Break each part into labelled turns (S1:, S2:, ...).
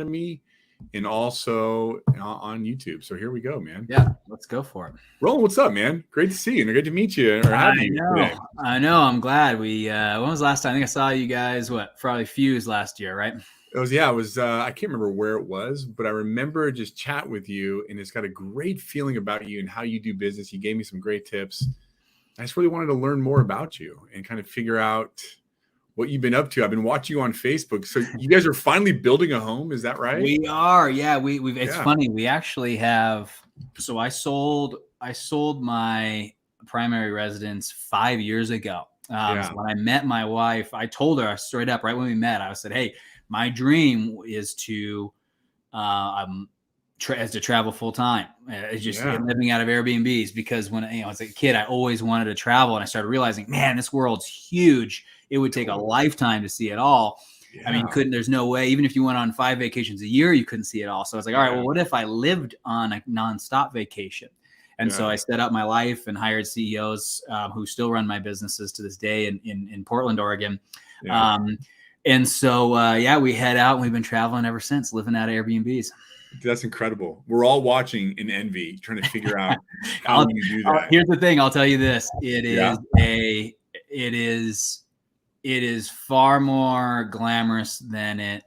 S1: me and also on YouTube. So here we go, man.
S2: Yeah, let's go for it.
S1: Roland, what's up, man? Great to see you and great to meet you or have you today.
S2: I know. I'm glad we. When was the last time? I think I saw you guys. Probably Fuse last year, right?
S1: It was I can't remember where it was, but I remember just chat with you, and it's got a great feeling about you and how you do business. You gave me some great tips. I just really wanted to learn more about you and kind of figure out what you've been up to. I've been watching you on Facebook. So you guys are finally building a home. Is that right?
S2: We are. Yeah. We've. It's funny. We actually have. So I sold my primary residence 5 years ago. So when I met my wife, I told her straight up right when we met. I said, "Hey, my dream is to travel full time. It's just living out of Airbnbs, because when I was a kid, I always wanted to travel, and I started realizing, man, this world's huge. It would take a lifetime to see it all. I mean, there's no way, even if you went on 5 vacations a year, you couldn't see it all. So I was like, all right, well, what if I lived on a nonstop vacation? And so I set up my life and hired CEOs who still run my businesses to this day in Portland, Oregon. And so, we head out, and we've been traveling ever since, living out of Airbnbs.
S1: That's incredible. We're all watching in envy, trying to figure out how you do that.
S2: Here's the thing. I'll tell you this. It is far more glamorous than it.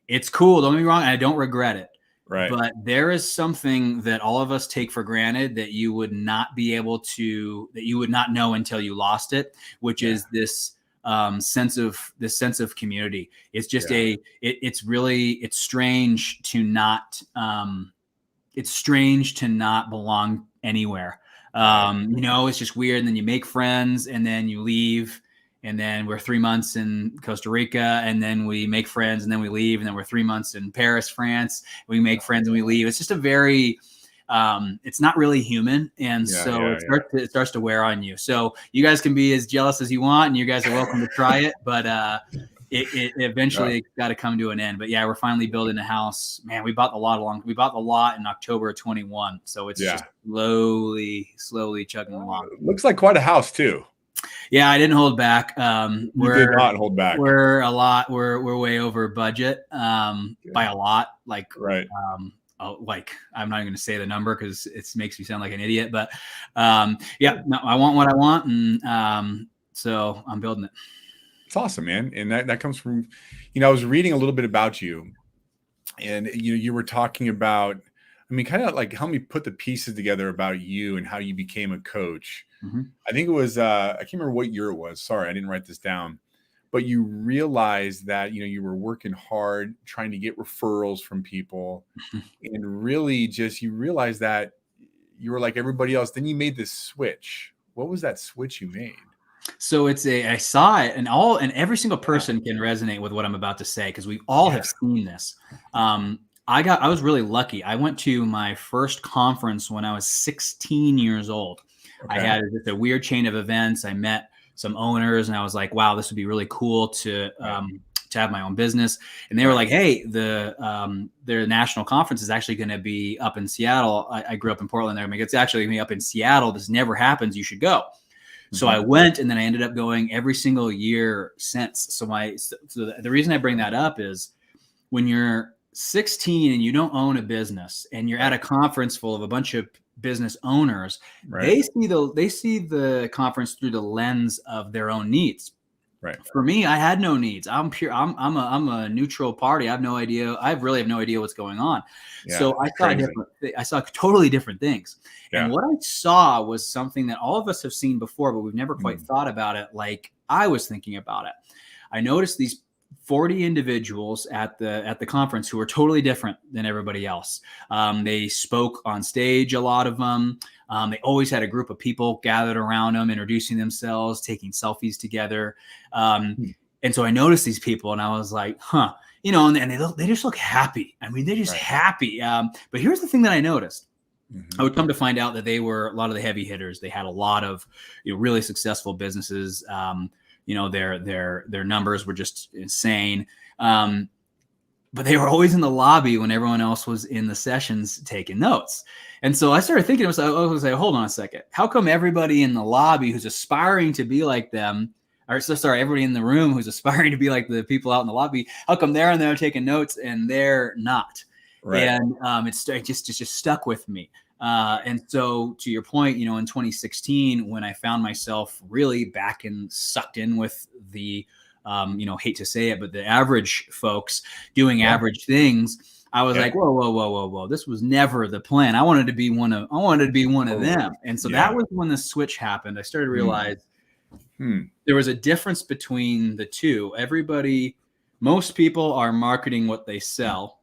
S2: It's cool. Don't get me wrong. I don't regret it.
S1: Right.
S2: But there is something that all of us take for granted that you would not know until you lost it, which is this sense of community. It's just it's strange to not belong anywhere. It's just weird. And then you make friends, and then you leave. And then we're 3 months in Costa Rica, and then we make friends, and then we leave. And then we're 3 months in Paris, France. We make friends and we leave. It's just a very, it's not really human. And it starts to wear on you. So you guys can be as jealous as you want, and you guys are welcome to try it. But it eventually got to come to an end. But yeah, we're finally building a house. Man, we bought the lot in October of 21. So it's just slowly chugging along.
S1: It looks like quite a house too.
S2: Yeah, I didn't hold back.
S1: You did not hold back.
S2: We're way over budget by a lot. I'm not even going to say the number because it makes me sound like an idiot. But I want what I want, and so I'm building it.
S1: It's awesome, man. And that comes from, I was reading a little bit about you, and you were talking about, kind of like help me put the pieces together about you and how you became a coach. Mm-hmm. I think it was, I can't remember what year it was. Sorry, I didn't write this down. But you realized that, you were working hard, trying to get referrals from people. And really you realized that you were like everybody else. Then you made this switch. What was that switch you made?
S2: So I saw it, and every single person can resonate with what I'm about to say, because we all have seen this. I was really lucky. I went to my first conference when I was 16 years old. Okay. I had just a weird chain of events. I met some owners, and I was like, wow, this would be really cool to have my own business. And they were like, hey, their national conference is actually going to be up in Seattle. I grew up in Portland. It's actually going to be up in Seattle. This never happens. You should go. Mm-hmm. So I went, and then I ended up going every single year since. So the reason I bring that up is when you're 16 and you don't own a business, and you're at a conference full of a bunch of business owners, they see the conference through the lens of their own needs. Right. For me, I had no needs. I'm a neutral party. I really have no idea what's going on. Yeah, so I saw totally different things. Yeah. And what I saw was something that all of us have seen before, but we've never quite thought about it like I was thinking about it. I noticed these 40 individuals at the conference who were totally different than everybody else. They spoke on stage, a lot of them. They always had a group of people gathered around them, introducing themselves, taking selfies together. And so I noticed these people, and I was like, and they just look happy. They're just happy. But here's the thing that I noticed. Mm-hmm. I would come to find out that they were a lot of the heavy hitters. They had a lot of really successful businesses. Their numbers were just insane. But they were always in the lobby when everyone else was in the sessions taking notes. And so I started thinking, I was like, hold on a second. How come everybody in the lobby who's aspiring to be like them or so sorry, everybody in the room who's aspiring to be like the people out in the lobby, how come they're in there taking notes and they're not?
S1: Right.
S2: And it just stuck with me. And so to your point, you know, in 2016, when I found myself really back and sucked in with the, you know, hate to say it, but the average folks doing average things, I was like, whoa. This was never the plan. I wanted to be one of them. And so that was when the switch happened. I started to realize there was a difference between the two. Most people are marketing what they sell.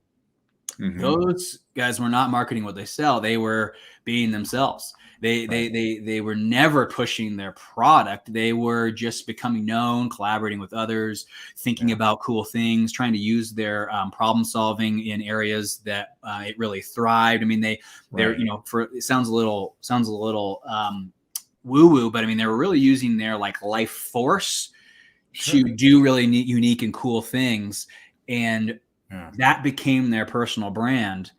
S2: Those guys were not marketing what they sell. They were being themselves. They were never pushing their product. They were just becoming known, collaborating with others, thinking about cool things, trying to use their problem solving in areas that it really thrived. I mean, they're you know, it sounds a little woo woo, but I mean, they were really using their like life force to do really neat, unique and cool things. And that became their personal brand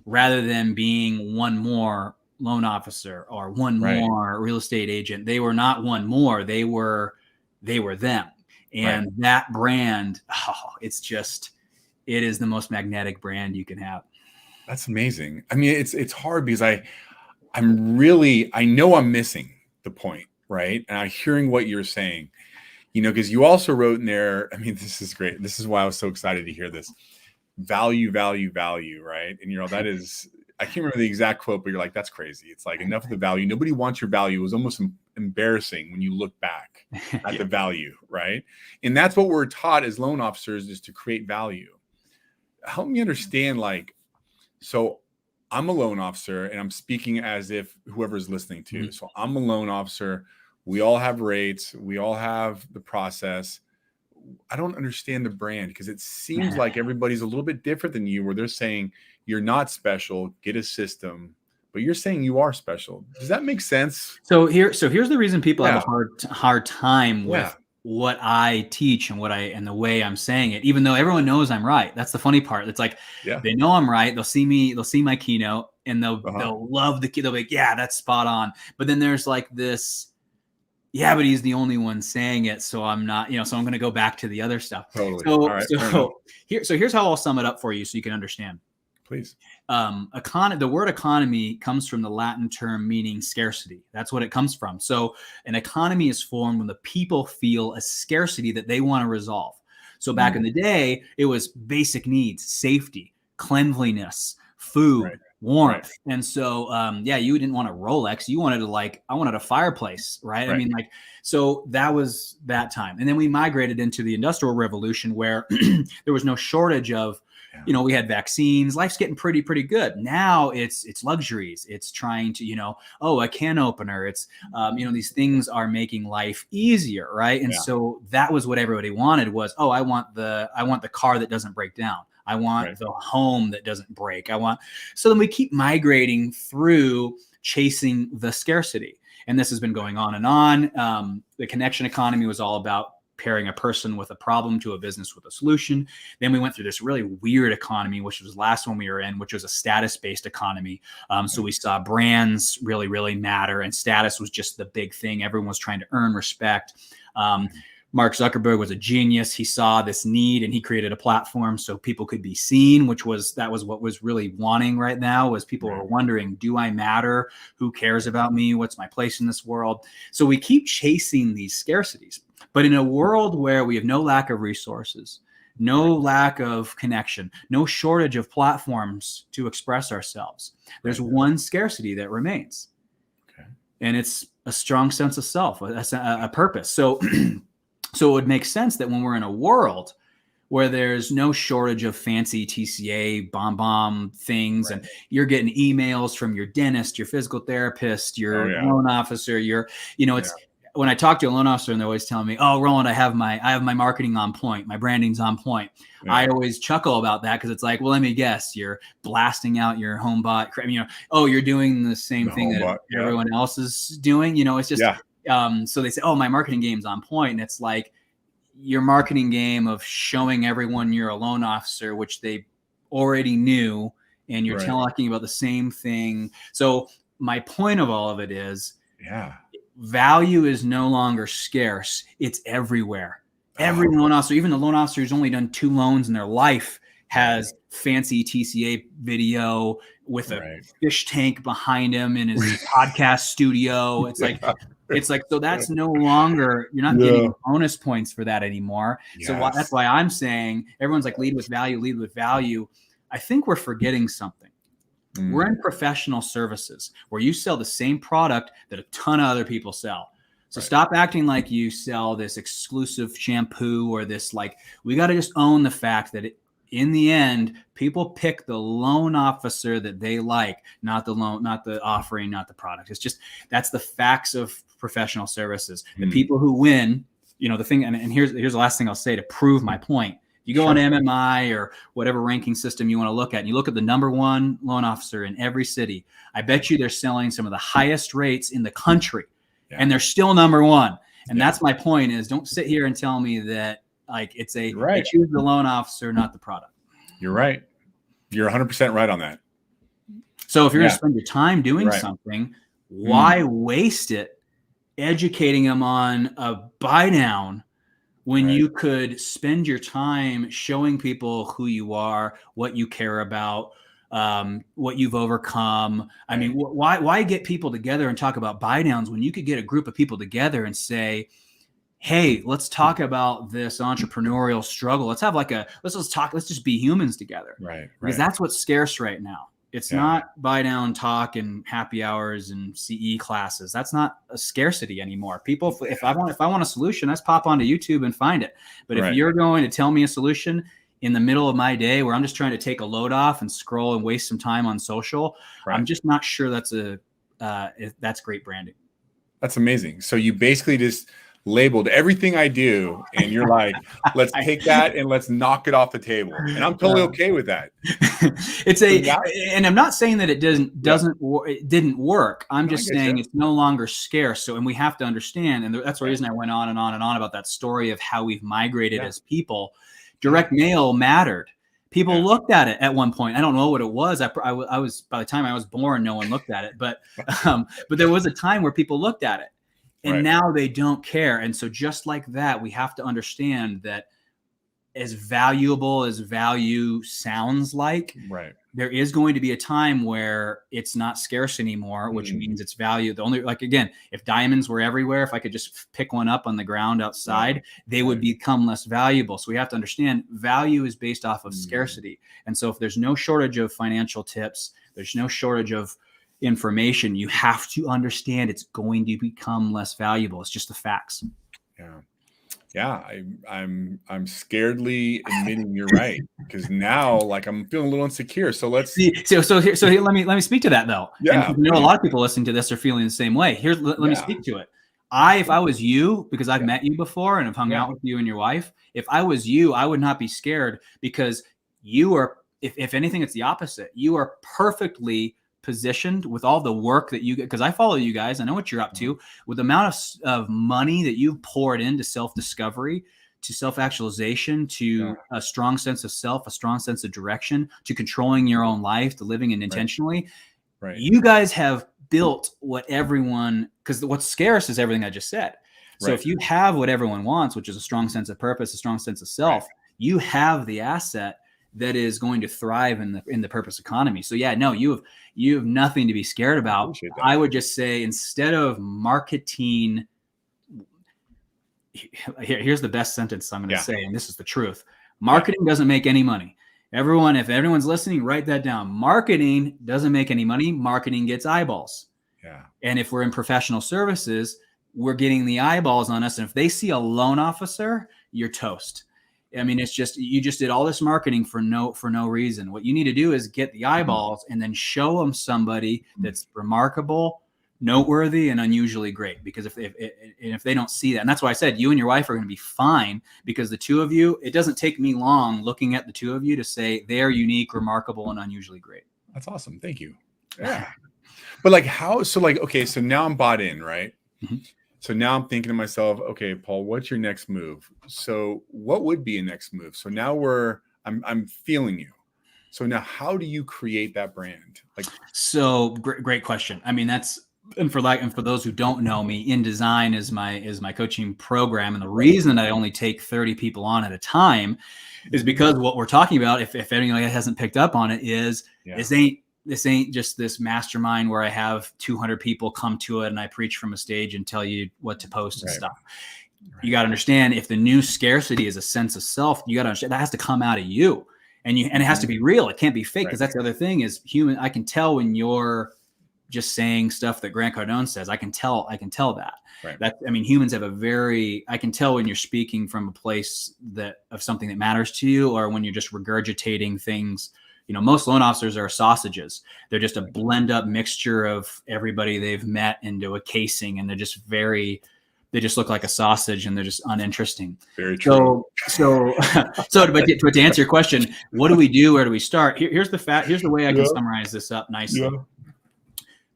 S2: rather than being one more loan officer or one more real estate agent. They were not one more. They were them. And that brand, it is the most magnetic brand you can have.
S1: That's amazing. I mean, it's hard because I know I'm missing the point, right? And I'm hearing what you're saying. You know, because you also wrote in there, I mean, this is great. This is why I was so excited to hear this. Value, right? And, you know, that is, I can't remember the exact quote, but you're like, that's crazy. It's like, enough of the value. Nobody wants your value. It was almost embarrassing when you look back at the value, right? And that's what we're taught as loan officers, is to create value. Help me understand, like, so I'm a loan officer and I'm speaking as if whoever's listening to. So I'm a loan officer. We all have rates. We all have the process. I don't understand the brand because it seems like everybody's a little bit different than you, where they're saying you're not special, get a system, but you're saying you are special. Does that make sense?
S2: So here's the reason people have a hard time with what I teach and the way I'm saying it, even though everyone knows I'm right. That's the funny part. It's like, they know I'm right. They'll see my keynote and they'll love they'll be like, yeah, that's spot on. But then there's like this, but he's the only one saying it. So I'm not, you know, so I'm going to go back to the other stuff.
S1: Totally.
S2: Here's how I'll sum it up for you so you can understand.
S1: Please.
S2: The word economy comes from the Latin term meaning scarcity. That's what it comes from. So an economy is formed when the people feel a scarcity that they want to resolve. So back in the day, it was basic needs, safety, cleanliness, food, warmth. And so, you didn't want a Rolex. You wanted I wanted a fireplace, right? I mean, like, so that was that time. And then we migrated into the Industrial Revolution where there was no shortage of, you know, we had vaccines. Life's getting pretty good. Now it's luxuries. It's trying to, you know, a can opener. It's, you know, these things are making life easier, right? And so that was what everybody wanted was, I want the car that doesn't break down. I want the home that doesn't break. So then we keep migrating through chasing the scarcity. And this has been going on and on. The connection economy was all about pairing a person with a problem to a business with a solution. Then we went through this really weird economy, which was the last one we were in, which was a status-based economy. So we saw brands really, really matter, and status was just the big thing. Everyone was trying to earn respect. Mark Zuckerberg was a genius. He saw this need and he created a platform so people could be seen, that was what was really wanting right now, was people were wondering, do I matter? Who cares about me? What's my place in this world? So we keep chasing these scarcities. But in a world where we have no lack of resources, no lack of connection, no shortage of platforms to express ourselves, there's one scarcity that remains. And it's a strong sense of self, a purpose. So it would make sense that when we're in a world where there's no shortage of fancy TCA bomb things, and you're getting emails from your dentist, your physical therapist, your loan officer, it's when I talk to a loan officer and they're always telling me, Roland, I have my marketing on point. My branding's on point. I always chuckle about that because it's like, well, let me guess, you're blasting out your home bot. You know, you're doing the same thing that everyone else is doing. You know, it's just, so they say, my marketing game's on point. And it's like your marketing game of showing everyone you're a loan officer, which they already knew, and you're talking about the same thing. So my point of all of it is, value is no longer scarce. It's everywhere. Every loan officer, even the loan officer who's only done 2 loans in their life, has fancy TCA video with a fish tank behind him in his podcast studio. It's like, so that's no longer, you're not getting bonus points for that anymore. So that's why I'm saying everyone's like, lead with value, lead with value. I think we're forgetting something. We're in professional services where you sell the same product that a ton of other people sell. So stop acting like you sell this exclusive shampoo or this, like, we got to just own the fact that in the end, people pick the loan officer that they like, not the loan, not the offering, not the product. It's just, that's the facts of professional services. The people who win, the thing, and here's the last thing I'll say to prove my point. You go on MMI or whatever ranking system you want to look at, and you look at the number 1 loan officer in every city. I bet you they're selling some of the highest rates in the country, and they're still number 1. And that's my point, is don't sit here and tell me that, like, it's they choose the loan officer, not the product.
S1: You're right. You're 100% right on that.
S2: So if you're going to spend your time doing something, why waste it educating them on a buy down when you could spend your time showing people who you are, what you care about, what you've overcome? I mean, why get people together and talk about buy downs when you could get a group of people together and say, hey, let's talk about this entrepreneurial struggle. Let's have let's just be humans together. Right. Because that's what's scarce right now. It's not buy down talk and happy hours and CE classes. That's not a scarcity anymore. People, if I want a solution, let's pop onto YouTube and find it. But if you're going to tell me a solution in the middle of my day where I'm just trying to take a load off and scroll and waste some time on social, I'm just not sure that's great branding.
S1: That's amazing. So you basically just labeled everything I do, and you're like, let's take that and let's knock it off the table. And I'm totally okay with that.
S2: And I'm not saying that it didn't work. I'm just saying it's no longer scarce. So, and we have to understand, and that's the reason I went on and on and on about that story of how we've migrated as people. Direct mail mattered. People looked at it at one point. I don't know what it was. I was, by the time I was born, no one looked at it, but there was a time where people looked at it. And now they don't care. And so just like that, we have to understand that as valuable as value sounds like, there is going to be a time where it's not scarce anymore, which means it's value. The only, like, again, if diamonds were everywhere, if I could just pick one up on the ground outside, they would become less valuable. So we have to understand value is based off of scarcity. And so if there's no shortage of financial tips, there's no shortage of information, you have to understand it's going to become less valuable. It's just the facts.
S1: I'm scaredly admitting you're right, because now, like, I'm feeling a little insecure. So let's see.
S2: So here, let me speak to that though. And a lot of people listening to this are feeling the same way. Let me speak to it. If I was you, because I've met you before and have hung out with you and your wife, if I was you, I would not be scared, because you are, if anything, it's the opposite. You are perfectly positioned with all the work that you get, because I follow you guys. I know what you're up to with the amount of money that you've poured into self-discovery, to self-actualization, to a strong sense of self, a strong sense of direction, to controlling your own life, to living it intentionally. You guys have built what everyone, because what's scarce is everything I just said. So if you have what everyone wants, which is a strong sense of purpose, a strong sense of self, you have the asset that is going to thrive in the purpose economy. So you have nothing to be scared about. I would just say, instead of marketing, here's the best sentence I'm going to say, and this is the truth. Marketing doesn't make any money. If everyone's listening, write that down. Marketing doesn't make any money. Marketing gets eyeballs. And if we're in professional services, we're getting the eyeballs on us. And if they see a loan officer, you're toast. I mean, it's just, you just did all this marketing for no reason. What you need to do is get the eyeballs and then show them somebody that's remarkable, noteworthy, and unusually great. Because if they don't see that, and that's why I said you and your wife are going to be fine, because the two of you, it doesn't take me long looking at the two of you to say they're unique, remarkable, and unusually great.
S1: That's awesome. Thank you. Yeah. But like, okay, so now I'm bought in, right? So now I'm thinking to myself, okay, Paul, what's your next move? So what would be a next move? So now I'm feeling you. So now how do you create that brand? So
S2: great question. I mean, that's And for those who don't know me, InDesign is my coaching program. And the reason that I only take 30 people on at a time is because what we're talking about, if anyone hasn't picked up on it, is this ain't just this mastermind where I have 200 people come to it and I preach from a stage and tell you what to post and stuff. You got to understand, if the new scarcity is a sense of self, you got to understand that has to come out of you, and it has to be real. It can't be fake, because that's the other thing is human. I can tell when you're just saying stuff that Grant Cardone says. I can tell that. Humans have I can tell when you're speaking from a place of something that matters to you, or when you're just regurgitating things. Most loan officers are sausages. They're just a blend up mixture of everybody they've met into a casing, and they just look like a sausage, and they're just uninteresting.
S1: Very true.
S2: So to answer your question, what do we do? Where do we start? Here's the way I can summarize this up nicely. Yeah.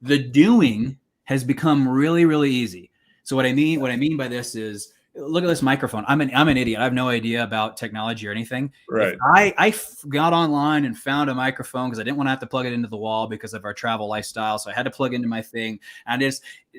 S2: The doing has become really, really easy. So what I mean by this is, look at this microphone. I'm an idiot. I have no idea about technology or anything.
S1: Right.
S2: I got online and found a microphone because I didn't want to have to plug it into the wall because of our travel lifestyle. So I had to plug into my thing. And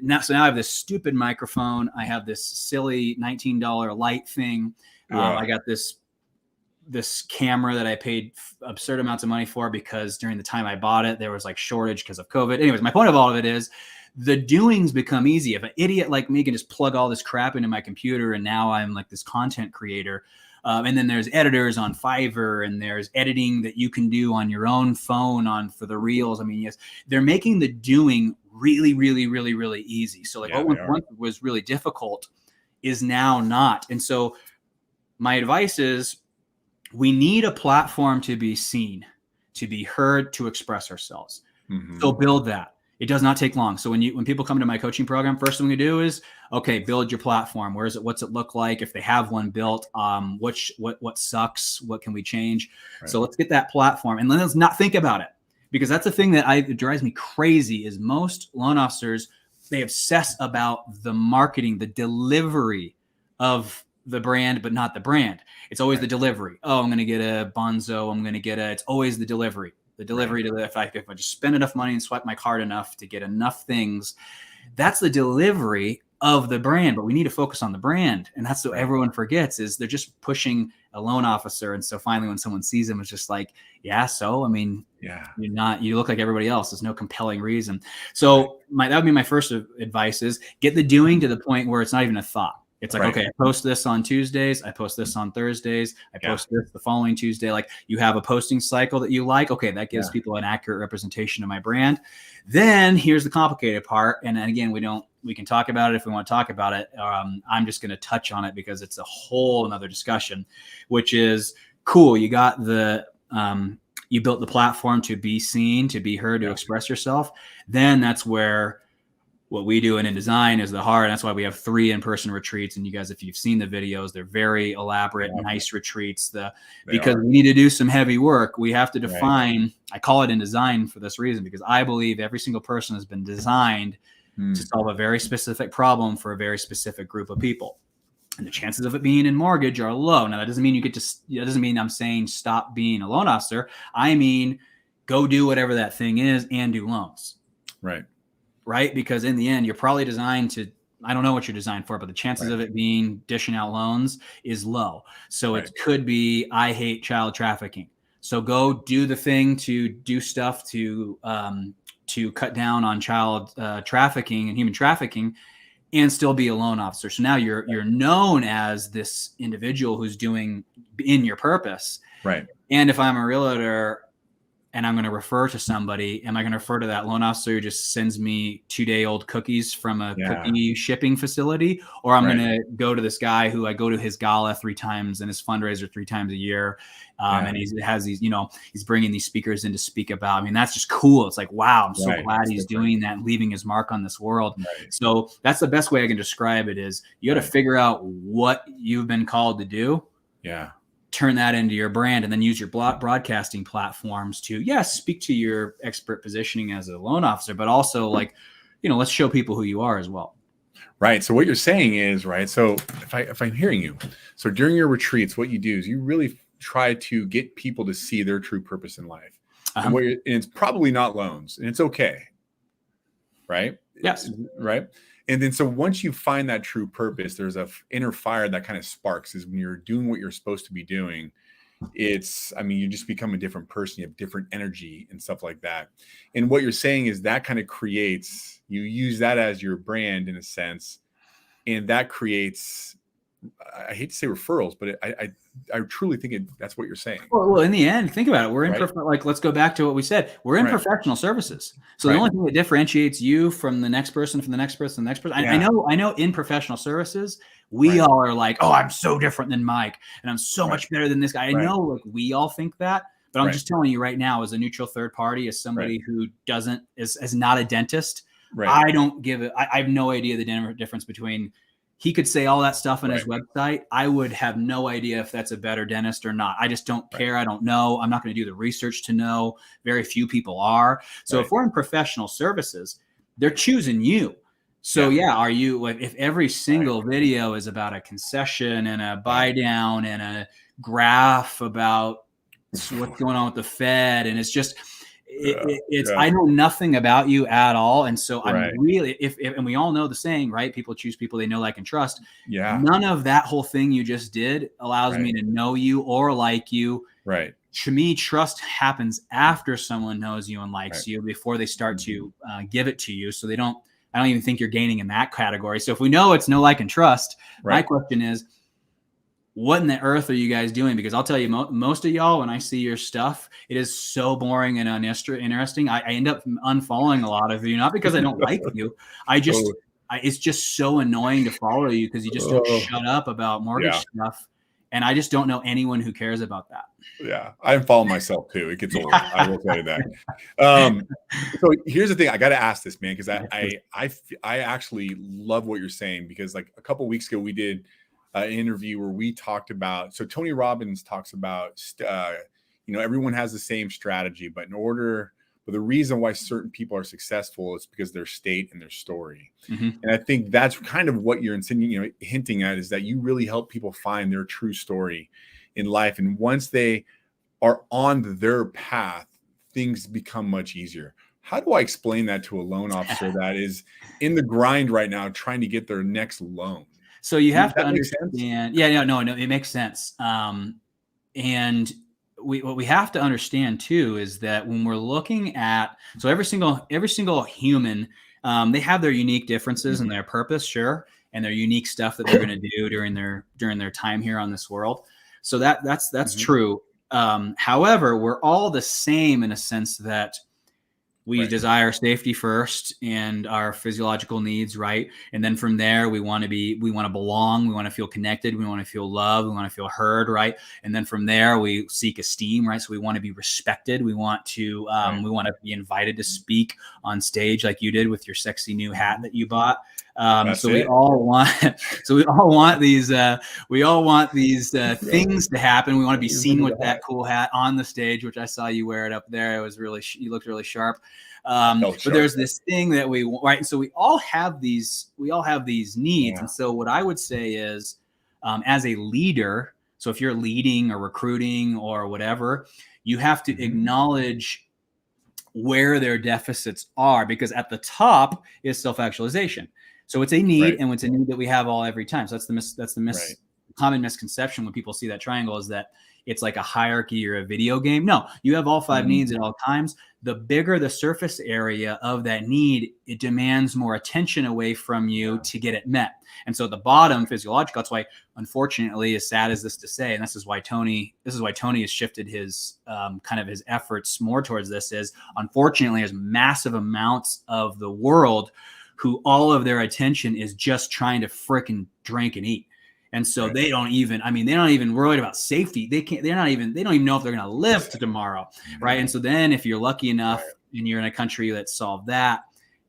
S2: now I have this stupid microphone. I have this silly $19 light thing. I got this camera that I paid absurd amounts of money for because during the time I bought it, there was like shortage because of COVID. Anyways, my point of all of it is, the doings become easy. If an idiot like me can just plug all this crap into my computer, and now I'm like this content creator. And then there's editors on Fiverr, and there's editing that you can do on your own phone for the reels. Yes, they're making the doing really, really, really, really easy. So what once was really difficult is now not. And so my advice is, we need a platform to be seen, to be heard, to express ourselves. Mm-hmm. So build that. It does not take long. So when people come to my coaching program, first thing we do is, okay, build your platform. Where is it? What's it look like? If they have one built, what sucks? What can we change? Right. So let's get that platform, and let's not think about it, because that's the thing that drives me crazy is most loan officers, they obsess about the marketing, the delivery of the brand, but not the brand. It's always the delivery. Oh, I'm going to get a Bonzo. It's always the delivery. The delivery to if I just spend enough money and swipe my card enough to get enough things, that's the delivery of the brand. But we need to focus on the brand, and that's what everyone forgets, is they're just pushing a loan officer. And so finally, when someone sees them, it's just like, you look like everybody else. There's no compelling reason. So that would be my first advice: is get the doing to the point where it's not even a thought. It's like, okay, I post this on Tuesdays. I post this on Thursdays. I post this the following Tuesday. Like, you have a posting cycle that you like. Okay, that gives people an accurate representation of my brand. Then here's the complicated part. And then again, we can talk about it if we want to talk about it. I'm just going to touch on it because it's a whole another discussion, which is cool. You got you built the platform to be seen, to be heard, to express yourself. Then that's where what we do in InDesign is the heart. And that's why we have 3 in-person retreats. And you guys, if you've seen the videos, they're very elaborate, nice retreats. Because we need to do some heavy work. We have to define, I call it InDesign for this reason, because I believe every single person has been designed to solve a very specific problem for a very specific group of people. And the chances of it being in mortgage are low. Now, that doesn't mean that doesn't mean I'm saying stop being a loan officer. I mean, go do whatever that thing is and do loans. Right? Because in the end, you're probably designed to, I don't know what you're designed for, but the chances of it being dishing out loans is low. So it could be, I hate child trafficking. So go do the thing to do stuff to cut down on child trafficking and human trafficking, and still be a loan officer. So now you're known as this individual who's doing in your purpose. Right. And if I'm a realtor and I'm going to refer to somebody, am I going to refer to that loan officer who just sends me 2-day-old cookies from a cookie shipping facility? Or I'm going to go to this guy who I go to his gala 3 times and his fundraiser 3 times a year. And he has these, he's bringing these speakers in to speak about. That's just cool. It's like, wow, I'm so glad he's doing that and leaving his mark on this world. So that's the best way I can describe it is you got to figure out what you've been called to do. Turn that into your brand, and then use your broadcasting platforms to, speak to your expert positioning as a loan officer, but also let's show people who you are as well.
S1: Right. So what you're saying is, so if I'm hearing you, so during your retreats, what you do is you really try to get people to see their true purpose in life. And it's probably not loans, and it's okay. Right.
S2: Yes.
S1: Right. And then so once you find that true purpose, there's a inner fire that kind of sparks is when you're doing what you're supposed to be doing. I mean, you just become a different person. You have different energy and stuff like that. And what you're saying is that kind of creates, you use that as your brand in a sense. And that creates, I hate to say referrals, but I truly think that's what you're saying.
S2: Well, in the end, think about it. We're in
S1: Right.
S2: like, let's go back to what we said. We're in
S1: Right.
S2: professional services. So
S1: Right.
S2: the only thing that differentiates you from the next person, from the next person, the next person.
S1: Yeah.
S2: I know in professional services, we
S1: Right.
S2: all are like, oh, I'm so different than Mike and I'm so much better than this guy. I
S1: Right.
S2: know like we all think that, but I'm
S1: Right.
S2: just telling you right now, as a neutral third party, as somebody who is not a dentist,
S1: Right.
S2: I don't give it. I have no idea the difference between. He could say all that stuff on his website. I would have no idea if that's a better dentist or not. I just don't care. I don't know. I'm not going to do the research to know. Very few people are. So if we're in professional services, they're choosing you. So are you like, if every single video is about a concession and a buy down and a graph about what's going on with the Fed, and it's just, I know nothing about you at all. And so I'm really, and we all know the saying, right? People choose people they know, like, and trust.
S1: Yeah.
S2: None of that whole thing you just did allows me to know you or like you.
S1: Right.
S2: To me, trust happens after someone knows you and likes you before they start to give it to you. So I don't even think you're gaining in that category. So if we know it's know, like, and trust, my question is, what in the earth are you guys doing? Because I'll tell you, most of y'all, when I see your stuff, it is so boring and uninteresting. I end up unfollowing a lot of you, not because I don't like you. It's just so annoying to follow you because you just don't shut up about mortgage stuff. And I just don't know anyone who cares about that.
S1: Yeah, I follow myself too. It gets old. I will tell you that. So here's the thing. I got to ask this, man, because I actually love what you're saying, because like a couple of weeks ago we did an interview where we talked about, so Tony Robbins talks about, everyone has the same strategy, but the reason why certain people are successful is because their state and their story. And I think that's kind of what you're hinting at, is that you really help people find their true story in life. And once they are on their path, things become much easier. How do I explain that to a loan officer that is in the grind right now, trying to get their next loan?
S2: So you have to understand. Yeah, no, it makes sense. And what we have to understand too is that when we're looking at, so every single human, they have their unique differences and their purpose, sure, and their unique stuff that they're going to do during their time here on this world. So that's true. However, we're all the same in a sense that we desire safety first and our physiological needs, right? And then from there, we want to belong. We want to feel connected. We want to feel loved. We want to feel heard, right? And then from there, we seek esteem, right? So we want to be respected. We want to be invited to speak on stage like you did with your sexy new hat that you bought. We all want these things to happen. We want to be seen with that cool hat on the stage, which I saw you wear it up there. It was you looked really sharp. But there's this thing that so we all have these needs. And so what I would say is, as a leader, so if you're leading or recruiting or whatever, you have to acknowledge where their deficits are, because at the top is self-actualization. So it's a need, and it's a need that we have every time. So that's the common misconception when people see that triangle, is that it's like a hierarchy or a video game. No, you have all 5 needs at all times. The bigger the surface area of that need, it demands more attention away from you to get it met. And so at the bottom, physiological, that's why, unfortunately, as sad as this to say, and this is why Tony has shifted his kind of his efforts more towards this, is unfortunately there's massive amounts of the world who all of their attention is just trying to frickin' drink and eat. And so they don't even worried about safety. They don't even know if they're going to live to tomorrow. Right. And so then if you're lucky enough and you're in a country that solved that,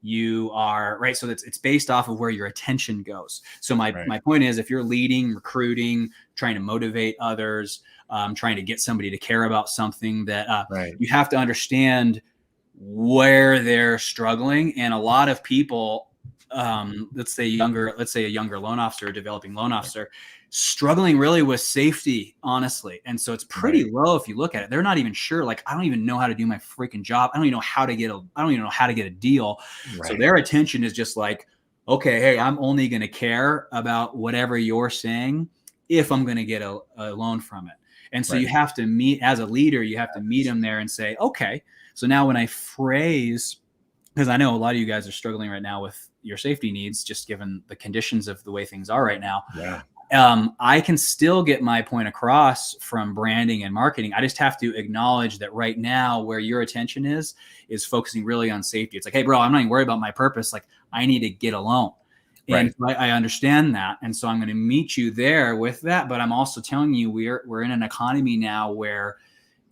S2: you are right. So it's based off of where your attention goes. So my point is, if you're leading, recruiting, trying to motivate others, trying to get somebody to care about something, that you have to understand where they're struggling. And a lot of people let's say a younger loan officer, a developing loan officer, struggling really with safety, honestly. And so it's pretty low if you look at it. They're not even sure. Like, I don't even know how to do my freaking job. I don't even know how to get a deal. Right. So their attention is just like, okay, hey, I'm only going to care about whatever you're saying if I'm going to get a loan from it. And so you have to meet, as a leader, you have to meet them there and say, okay, so now when I phrase, because I know a lot of you guys are struggling right now with your safety needs, just given the conditions of the way things are right now.
S1: Yeah.
S2: I can still get my point across from branding and marketing. I just have to acknowledge that right now where your attention is focusing really on safety. It's like, hey, bro, I'm not even worried about my purpose. Like, I need to get a loan. And I understand that. And so I'm going to meet you there with that. But I'm also telling you, we're in an economy now where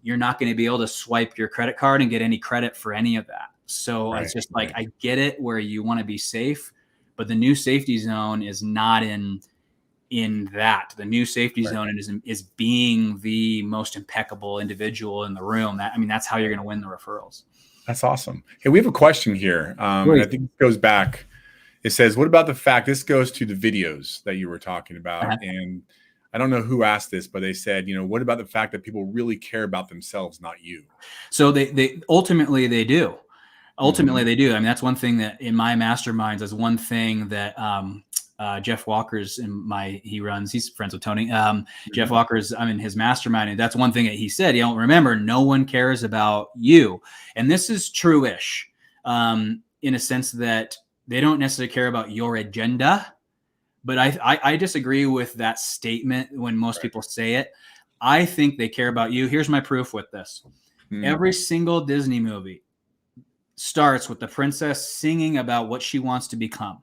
S2: you're not going to be able to swipe your credit card and get any credit for any of that. So it's just like, I get it where you want to be safe, but the new safety zone is not in that. The new safety zone is being the most impeccable individual in the room. That's how you're going to win the referrals.
S1: That's awesome. Hey, we have a question here. And I think it goes back. It says, what about the fact, this goes to the videos that you were talking about. And I don't know who asked this, but they said, what about the fact that people really care about themselves, not you? So
S2: they ultimately they do. Ultimately, they do. That's one thing that in my masterminds is one thing that Jeff Walker's he's friends with Tony. Jeff Walker's, his mastermind. And that's one thing that he said, remember, no one cares about you. And this is true-ish in a sense that they don't necessarily care about your agenda. But I disagree with that statement when most people say it. I think they care about you. Here's my proof with this. Every single Disney movie starts with the princess singing about what she wants to become.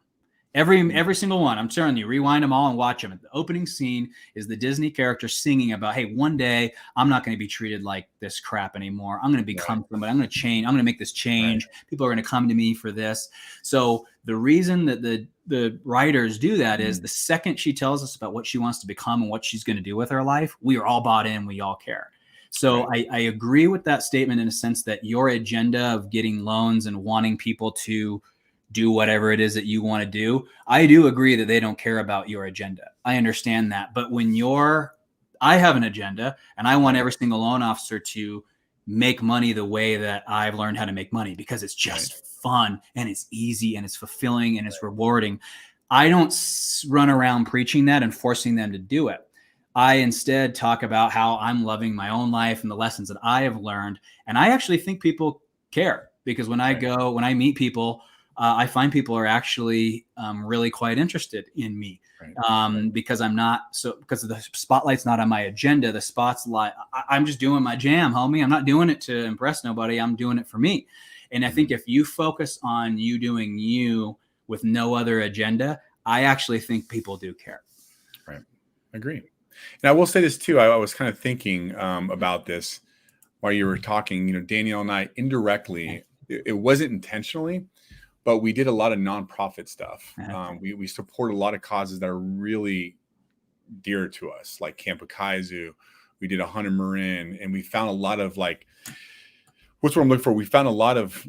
S2: Every single one. I'm telling you, rewind them all and watch them. The opening scene is the Disney character singing about, hey, one day I'm not going to be treated like this crap anymore. I'm going to become somebody. I'm going to change. I'm going to make this change. People are going to come to me for this. So the reason that the writers do that is the second she tells us about what she wants to become and what she's going to do with her life, we are all bought in. We all care. So I agree with that statement in a sense that your agenda of getting loans and wanting people to do whatever it is that you want to do, I do agree that they don't care about your agenda. I understand that. But when I have an agenda and I want every single loan officer to make money the way that I've learned how to make money, because it's just fun and it's easy and it's fulfilling and it's rewarding. I don't run around preaching that and forcing them to do it. I instead talk about how I'm loving my own life and the lessons that I have learned. And I actually think people care, because when I meet people, I find people are actually really quite interested in me because because the spotlight's not on my agenda. The spotlight, I'm just doing my jam, homie. I'm not doing it to impress nobody. I'm doing it for me. And I think if you focus on you doing you with no other agenda, I actually think people do care.
S1: Right. I agree. And I will say this too. I was kind of thinking about this while you were talking. Danielle and I indirectly, it wasn't intentionally, but we did a lot of nonprofit stuff. We support a lot of causes that are really dear to us, like Camp Akaizu. We did a Hunter Marin, and we found a lot of what's what I'm looking for? We found a lot of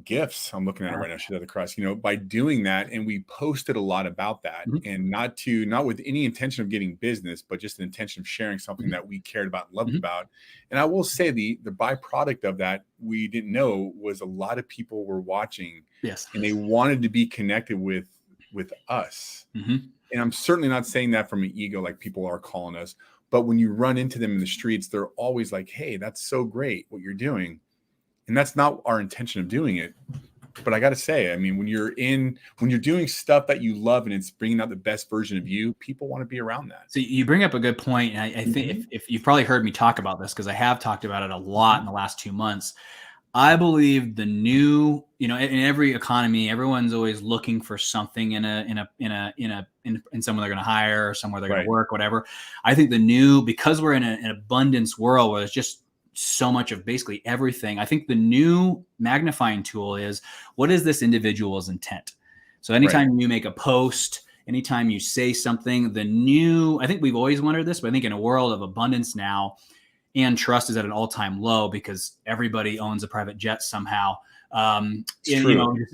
S1: gifts. I'm looking at it right now. She's at the cross, by doing that. And we posted a lot about that, and not with any intention of getting business, but just an intention of sharing something that we cared about and loved about. And I will say the byproduct of that, we didn't know, was a lot of people were watching.
S2: Yes.
S1: And they wanted to be connected with us. And I'm certainly not saying that from an ego, like people are calling us, but when you run into them in the streets, they're always like, hey, that's so great what you're doing. And that's not our intention of doing it. But I got to say, when you're doing stuff that you love and it's bringing out the best version of you, people want to be around that.
S2: So you bring up a good point. And I think if you've probably heard me talk about this, because I have talked about it a lot in the last 2 months, I believe the new, in every economy, everyone's always looking for something in someone they're going to hire or somewhere they're going to work, whatever. I think because we're in an abundance world where there's just so much of basically everything, I think the new magnifying tool is, what is this individual's intent? So anytime you make a post, anytime you say something, I think we've always wondered this, but I think in a world of abundance now, and trust is at an all-time low because everybody owns a private jet somehow.
S1: It's true.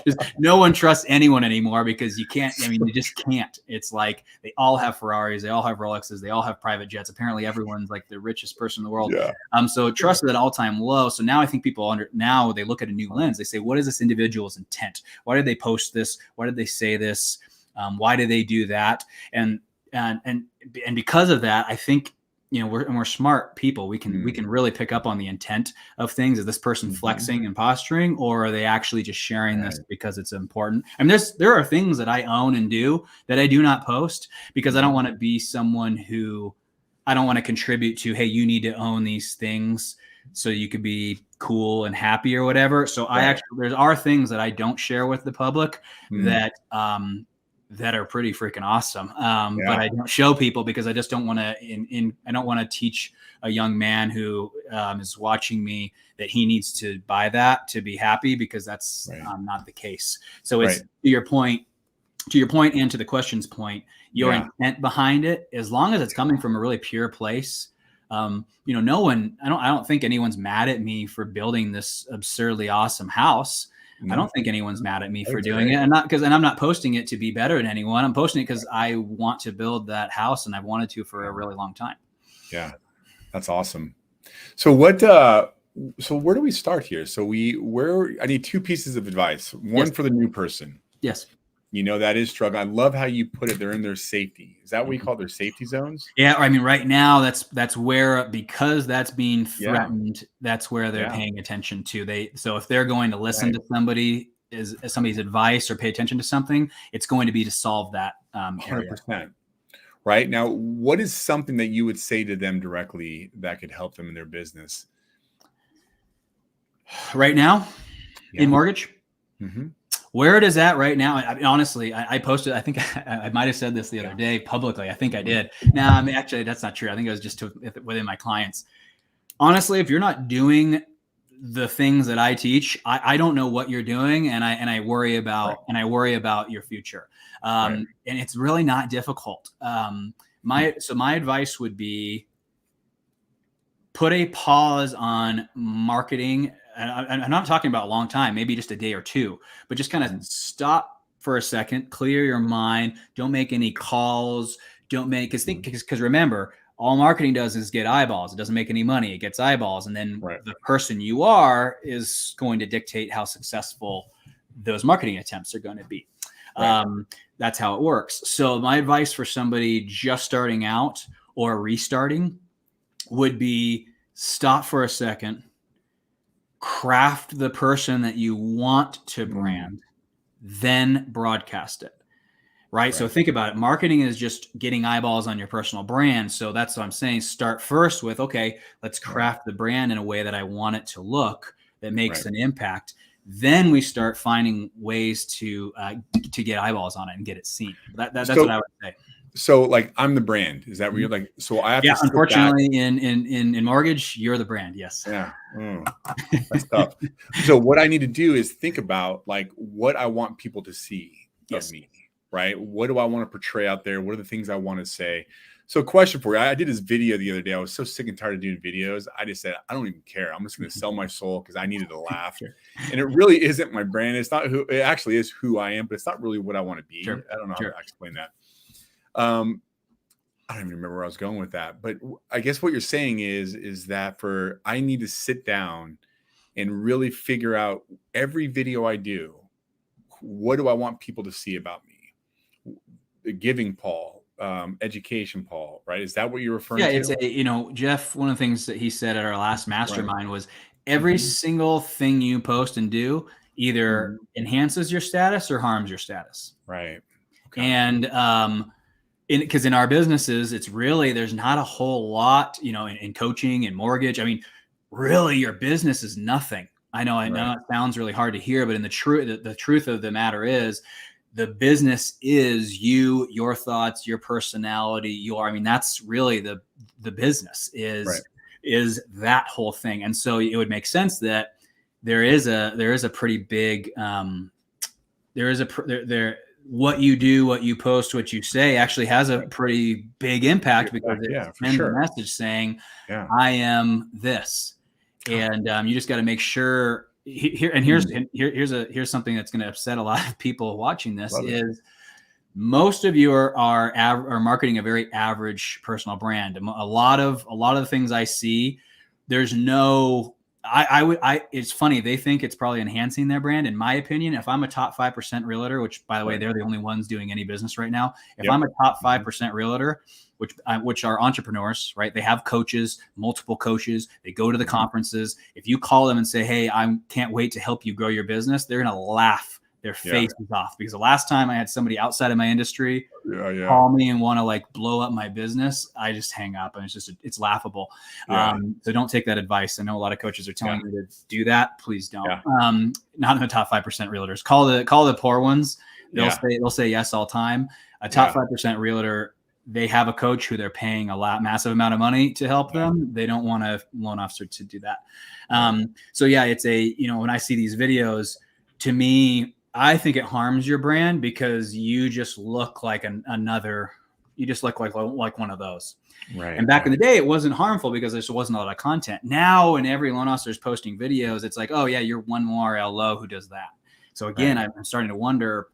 S2: Just no one trusts anyone anymore because you can't. I mean, you just can't. It's like they all have Ferraris, they all have Rolexes, they all have private jets. Apparently, everyone's like the richest person in the world.
S1: Yeah.
S2: So trust is at an all-time low. So now I think people now they look at a new lens. They say, what is this individual's intent? Why did they post this? Why did they say this? Why did they do that? And because of that, I think, we're smart people. We can really pick up on the intent of things. Is this person flexing and posturing, or are they actually just sharing this because it's important? I mean, there are things that I own and do that I do not post because I don't want to be someone who I don't want to contribute to, hey, you need to own these things so you could be cool and happy or whatever. So there are things that I don't share with the public that are pretty freaking awesome. But I don't show people because I just don't want to, I don't want to teach a young man who is watching me that he needs to buy that to be happy, because that's not the case. So it's to your point and to the question's point, your intent behind it, as long as it's coming from a really pure place. No one, I don't think anyone's mad at me for building this absurdly awesome house. I don't think anyone's mad at me for doing it, and I'm not posting it to be better than anyone. I'm posting it because I want to build that house, and I've wanted to for a really long time.
S1: Yeah, that's awesome. So so where do we start here? So I need two pieces of advice. One for the new person.
S2: Yes.
S1: That is struggle. I love how you put it. They're in their safety. Is that what you call their safety zones?
S2: Yeah. I mean, right now that's where, because that's being threatened, that's where they're paying attention to. So if they're going to listen to somebody's advice or pay attention to something, it's going to be to solve that
S1: 100%. Right. Now, what is something that you would say to them directly that could help them in their business?
S2: Right now, in mortgage? Mm-hmm. Where it is at right now, honestly, I posted, I think I might have said this the other day publicly. I think I did. No, I mean, actually, that's not true. I think it was just within my clients. Honestly, if you're not doing the things that I teach, I don't know what you're doing, and I worry about your future. And it's really not difficult. My advice would be put a pause on marketing. And I'm not talking about a long time, maybe just a day or two, but just kind of stop for a second, clear your mind. Don't make any calls. Because remember, all marketing does is get eyeballs. It doesn't make any money. It gets eyeballs. And then the person you are is going to dictate how successful those marketing attempts are going to be. That's how it works. So my advice for somebody just starting out or restarting would be stop for a second, craft the person that you want to brand, then broadcast it. Right. So think about it. Marketing is just getting eyeballs on your personal brand. So that's what I'm saying. Start first with, okay, let's craft the brand in a way that I want it to look, that makes an impact. Then we start finding ways to get eyeballs on it and get it seen. That's what I would say.
S1: So like, I'm the brand. Is that where you're like, so I have to
S2: unfortunately in mortgage, you're the brand. Yes.
S1: Yeah. That's tough. So what I need to do is think about like what I want people to see of me, right? What do I want to portray out there? What are the things I want to say? So question for you. I did this video the other day. I was so sick and tired of doing videos. I just said, I don't even care. I'm just going to sell my soul because I needed to laugh. And it really isn't my brand. It's not it actually is who I am, but it's not really what I want to be. I don't know how to explain that. I don't even remember where I was going with that, but I guess what you're saying is that I need to sit down and really figure out every video I do. What do I want people to see about me? Giving Paul, education Paul, right? Is that what you're referring to?
S2: Yeah, it's Jeff, one of the things that he said at our last mastermind was every single thing you post and do either enhances your status or harms your status.
S1: Right.
S2: Okay. And, because in our businesses, it's really, there's not a whole lot, in coaching and mortgage. I mean, really your business is nothing. I know it sounds really hard to hear, but in the truth of the matter is the business is you, your thoughts, your personality, that's really the business is that whole thing. And so it would make sense that there is a pretty big, what you do, what you post, what you say actually has a pretty big impact because it sends a message saying, I am this. And you just got to make sure here. And here's something that's going to upset a lot of people watching this is most of you are marketing a very average personal brand. A lot of the things I see, there's no, it's funny. They think it's probably enhancing their brand. In my opinion, if I'm a top 5% realtor, which by the way, they're the only ones doing any business right now. If I'm a top 5% realtor, which are entrepreneurs, right? They have coaches, multiple coaches. They go to the conferences. If you call them and say, hey, I can't wait to help you grow your business, they're going to laugh their faces off, because the last time I had somebody outside of my industry call me and want to like blow up my business, I just hang up, and it's laughable. So don't take that advice. I know a lot of coaches are telling you to do that. Please don't. Not in the top 5% realtors. Call the poor ones. They'll say yes all time. A top 5% realtor, they have a coach who they're paying massive amount of money to help them. They don't want a loan officer to do that. So it's when I see these videos, to me, I think it harms your brand because you just look like you just look like one of those. Right. And back in the day, it wasn't harmful because there wasn't a lot of content. Now, when every loan officer is posting videos, it's like, oh yeah, you're one more LO who does that. So again, I'm starting to wonder,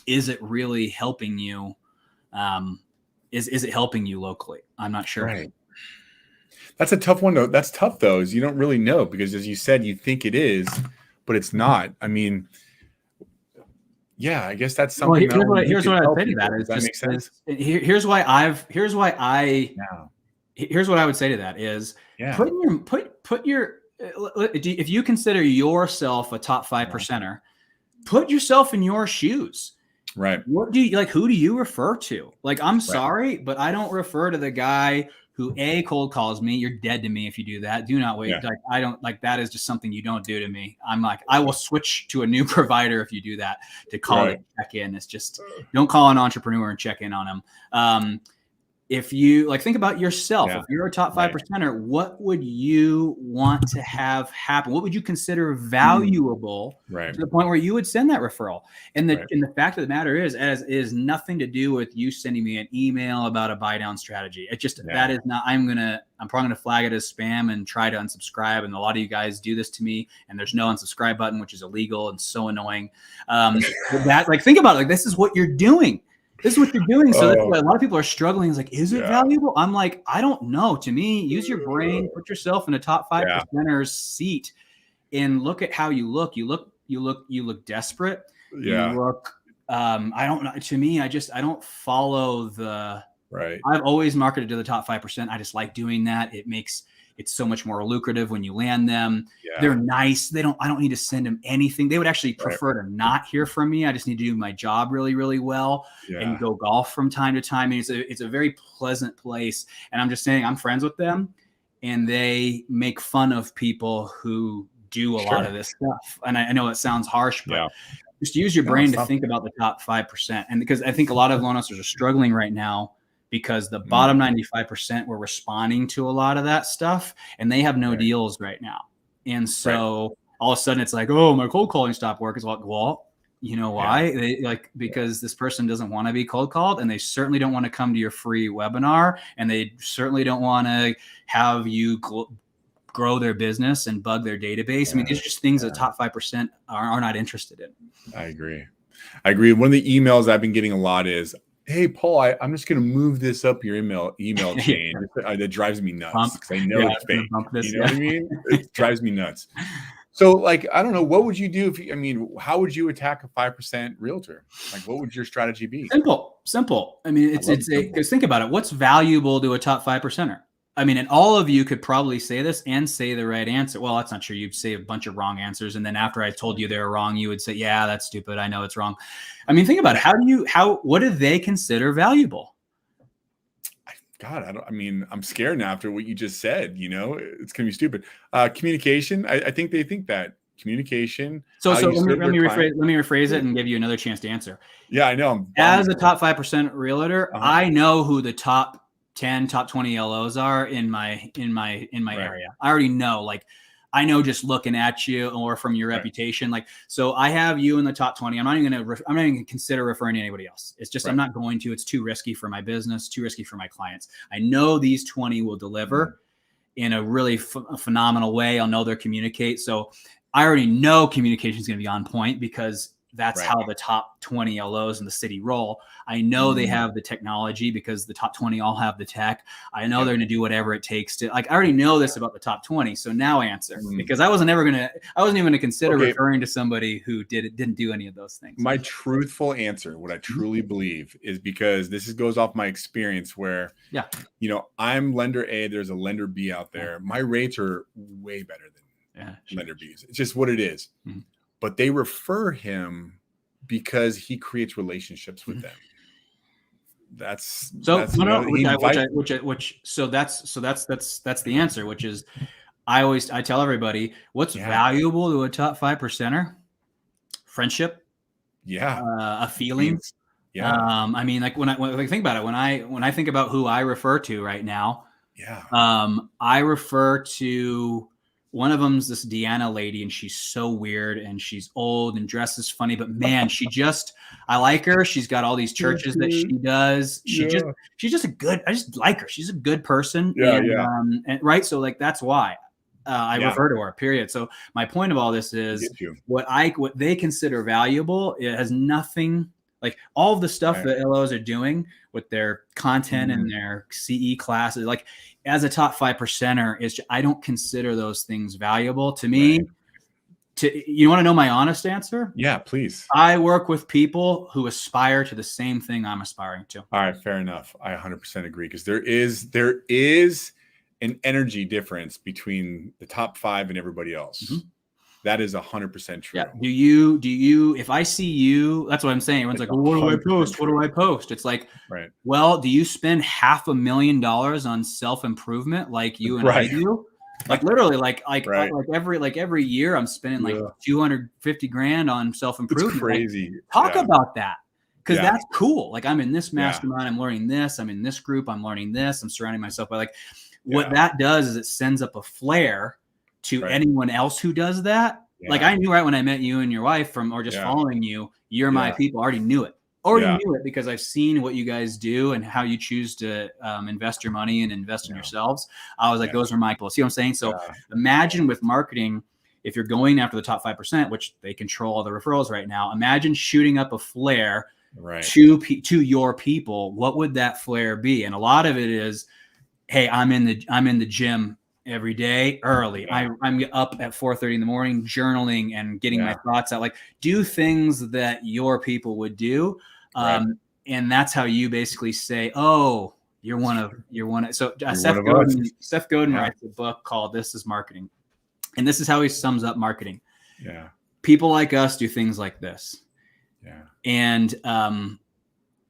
S2: is it really helping you? Is it helping you locally? I'm not sure.
S1: Right. That's a tough one though. That's tough though, is you don't really know, because as you said, you think it is, but it's not. I mean, I guess that's something.
S2: Here's what I would say to that.
S1: Does that make sense?
S2: Here's what I would say to that is put your if you consider yourself a top 5%er, put yourself in your shoes. Right. What do you like? Who do you refer to? Like, I'm sorry, but I don't refer to the guy who cold calls me. You're dead to me if you do that. Do not wait. Like, I don't like, that is just something you don't do to me. I'm like, I will switch to a new provider if you do that, to call it check in. It's just, don't call an entrepreneur and check in on him. If you think about yourself, if you're a top 5%er, what would you want to have happen? What would you consider valuable to the point where you would send that referral? And the fact of the matter is nothing to do with you sending me an email about a buy down strategy. It just, that is not, I'm probably going to flag it as spam and try to unsubscribe. And a lot of you guys do this to me, and there's no unsubscribe button, which is illegal and so annoying. Think about it. This is what you're doing. This is what you're doing. So that's why a lot of people are struggling. It's like, is it valuable? I'm like, I don't know. To me, use your brain, put yourself in a top 5%er's seat, and look at how you look. You look desperate. You look, I don't know. To me, I don't follow the, I've always marketed to the top 5%. I just like doing that. It's so much more lucrative when you land them. They're nice. I don't need to send them anything. They would actually prefer to not hear from me. I just need to do my job really, really well and go golf from time to time. And it's a very pleasant place. And I'm just saying, I'm friends with them, and they make fun of people who do a lot of this stuff. And I know it sounds harsh, but just use your brain to think about the top 5%. And because I think a lot of loan officers are struggling right now, because the bottom 95% were responding to a lot of that stuff, and they have no deals right now. And so all of a sudden it's like, oh, my cold calling stopped working. It's like, well, you know why? Because this person doesn't want to be cold called, and they certainly don't want to come to your free webinar, and they certainly don't want to have you grow their business and bug their database. I mean, these are just things that top 5% are not interested in.
S1: I agree. One of the emails I've been getting a lot is, hey, Paul, I'm just going to move this up your email chain. That drives me nuts, because I know it's fake. You know what I mean? It drives me nuts. So, I don't know, what would you do how would you attack a 5% realtor? What would your strategy be?
S2: Simple. I mean, because think about it. What's valuable to a top 5%er? I mean, and all of you could probably say this and say the right answer. Well, that's not true. You'd say a bunch of wrong answers. And then after I told you they're wrong, you would say, yeah, that's stupid. I know it's wrong. I mean, think about it. What do they consider valuable?
S1: God, I'm scared now after what you just said. It's going to be stupid. Communication. I think they think that communication.
S2: So let me rephrase it and give you another chance to answer.
S1: Yeah, I know.
S2: As a top 5% realtor, I know who the top 10, top 20 LOs are in my area. I already know. I know just looking at you or from your reputation, like, so I have you in the top 20. I'm not even going to consider referring to anybody else. It's just, I'm not going to, it's too risky for my business, too risky for my clients. I know these 20 will deliver in a really phenomenal way. I'll know they'll communicate. So I already know communication is going to be on point because that's how the top 20 LOs in the city roll. I know they have the technology because the top 20 all have the tech. I know they're going to do whatever it takes to, like, I already know this about the top 20. So now answer, because I wasn't even going to consider referring to somebody who didn't do any of those things.
S1: My truthful answer, what I truly believe, is because this goes off my experience where, you know, I'm lender A, there's a lender B out there. My rates are way better than lender B's. It's just what it is. But they refer him because he creates relationships with them. That's the answer, which is I tell everybody what's valuable to a top 5%er: friendship, a feeling. I mean, like when I think about it, when I think about who I refer to right now, I refer to. One of them's this Deanna lady, and she's so weird, and she's old and dresses funny, but man, I like her. She's got all these churches that she does. She's just I just like her. She's a good person. And right. So like, that's why I refer to her, period. So my point of all this is what they consider valuable. It has nothing, like all of the stuff that LOs are doing with their content and their CE classes, like as a top 5%er, I don't consider those things valuable to me. You want to know my honest answer? Yeah, please. I work with people who aspire to the same thing I'm aspiring to. All right, fair enough. I 100% agree, because there is an energy difference between the top 5 and everybody else. That is 100% true. Yeah. Do you, if I see you, that's what I'm saying. Everyone's like, well, what do I post? What do I post? It's like, well, do you spend $500,000 on self-improvement like you and I do? Like literally, like every year I'm spending like 250 grand on self-improvement. It's crazy. Like, talk about that. Because that's cool. Like, I'm in this mastermind, I'm learning this, I'm in this group, I'm learning this, I'm surrounding myself by, like, what that does is it sends up a flare to anyone else who does that. Like, I knew right when I met you and your wife following you, you're my people. I already knew it. Knew it because I've seen what you guys do and how you choose to invest your money and invest in yourselves. I was like, those are my people. See what I'm saying? So imagine with marketing, if you're going after the top 5%, which they control all the referrals right now, imagine shooting up a flare to your people. What would that flare be? And a lot of it is, hey, I'm in the gym every day early. I'm up at 4:30 in the morning, journaling and getting my thoughts out. Like, do things that your people would do. And that's how you basically say, oh, you're one of. So Seth Godin writes a book called This Is Marketing. And this is how he sums up marketing. Yeah. People like us do things like this. Yeah. And,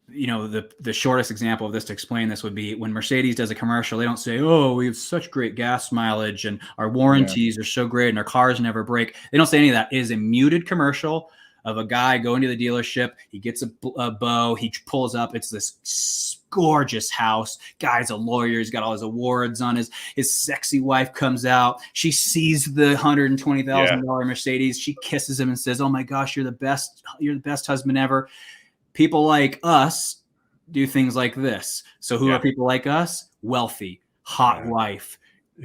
S1: you know, the shortest example of this to explain this would be when Mercedes does a commercial. They don't say, oh, we have such great gas mileage and our warranties are so great and our cars never break. They don't say any of that. It is a muted commercial of a guy going to the dealership. He gets a bow. He pulls up. It's this gorgeous house. Guy's a lawyer. He's got all his awards on. His sexy wife comes out. She sees the $120,000 Mercedes. She kisses him and says, oh my gosh, you're the best. You're the best husband ever. People like us do things like this. So who are people like us? Wealthy, hot wife,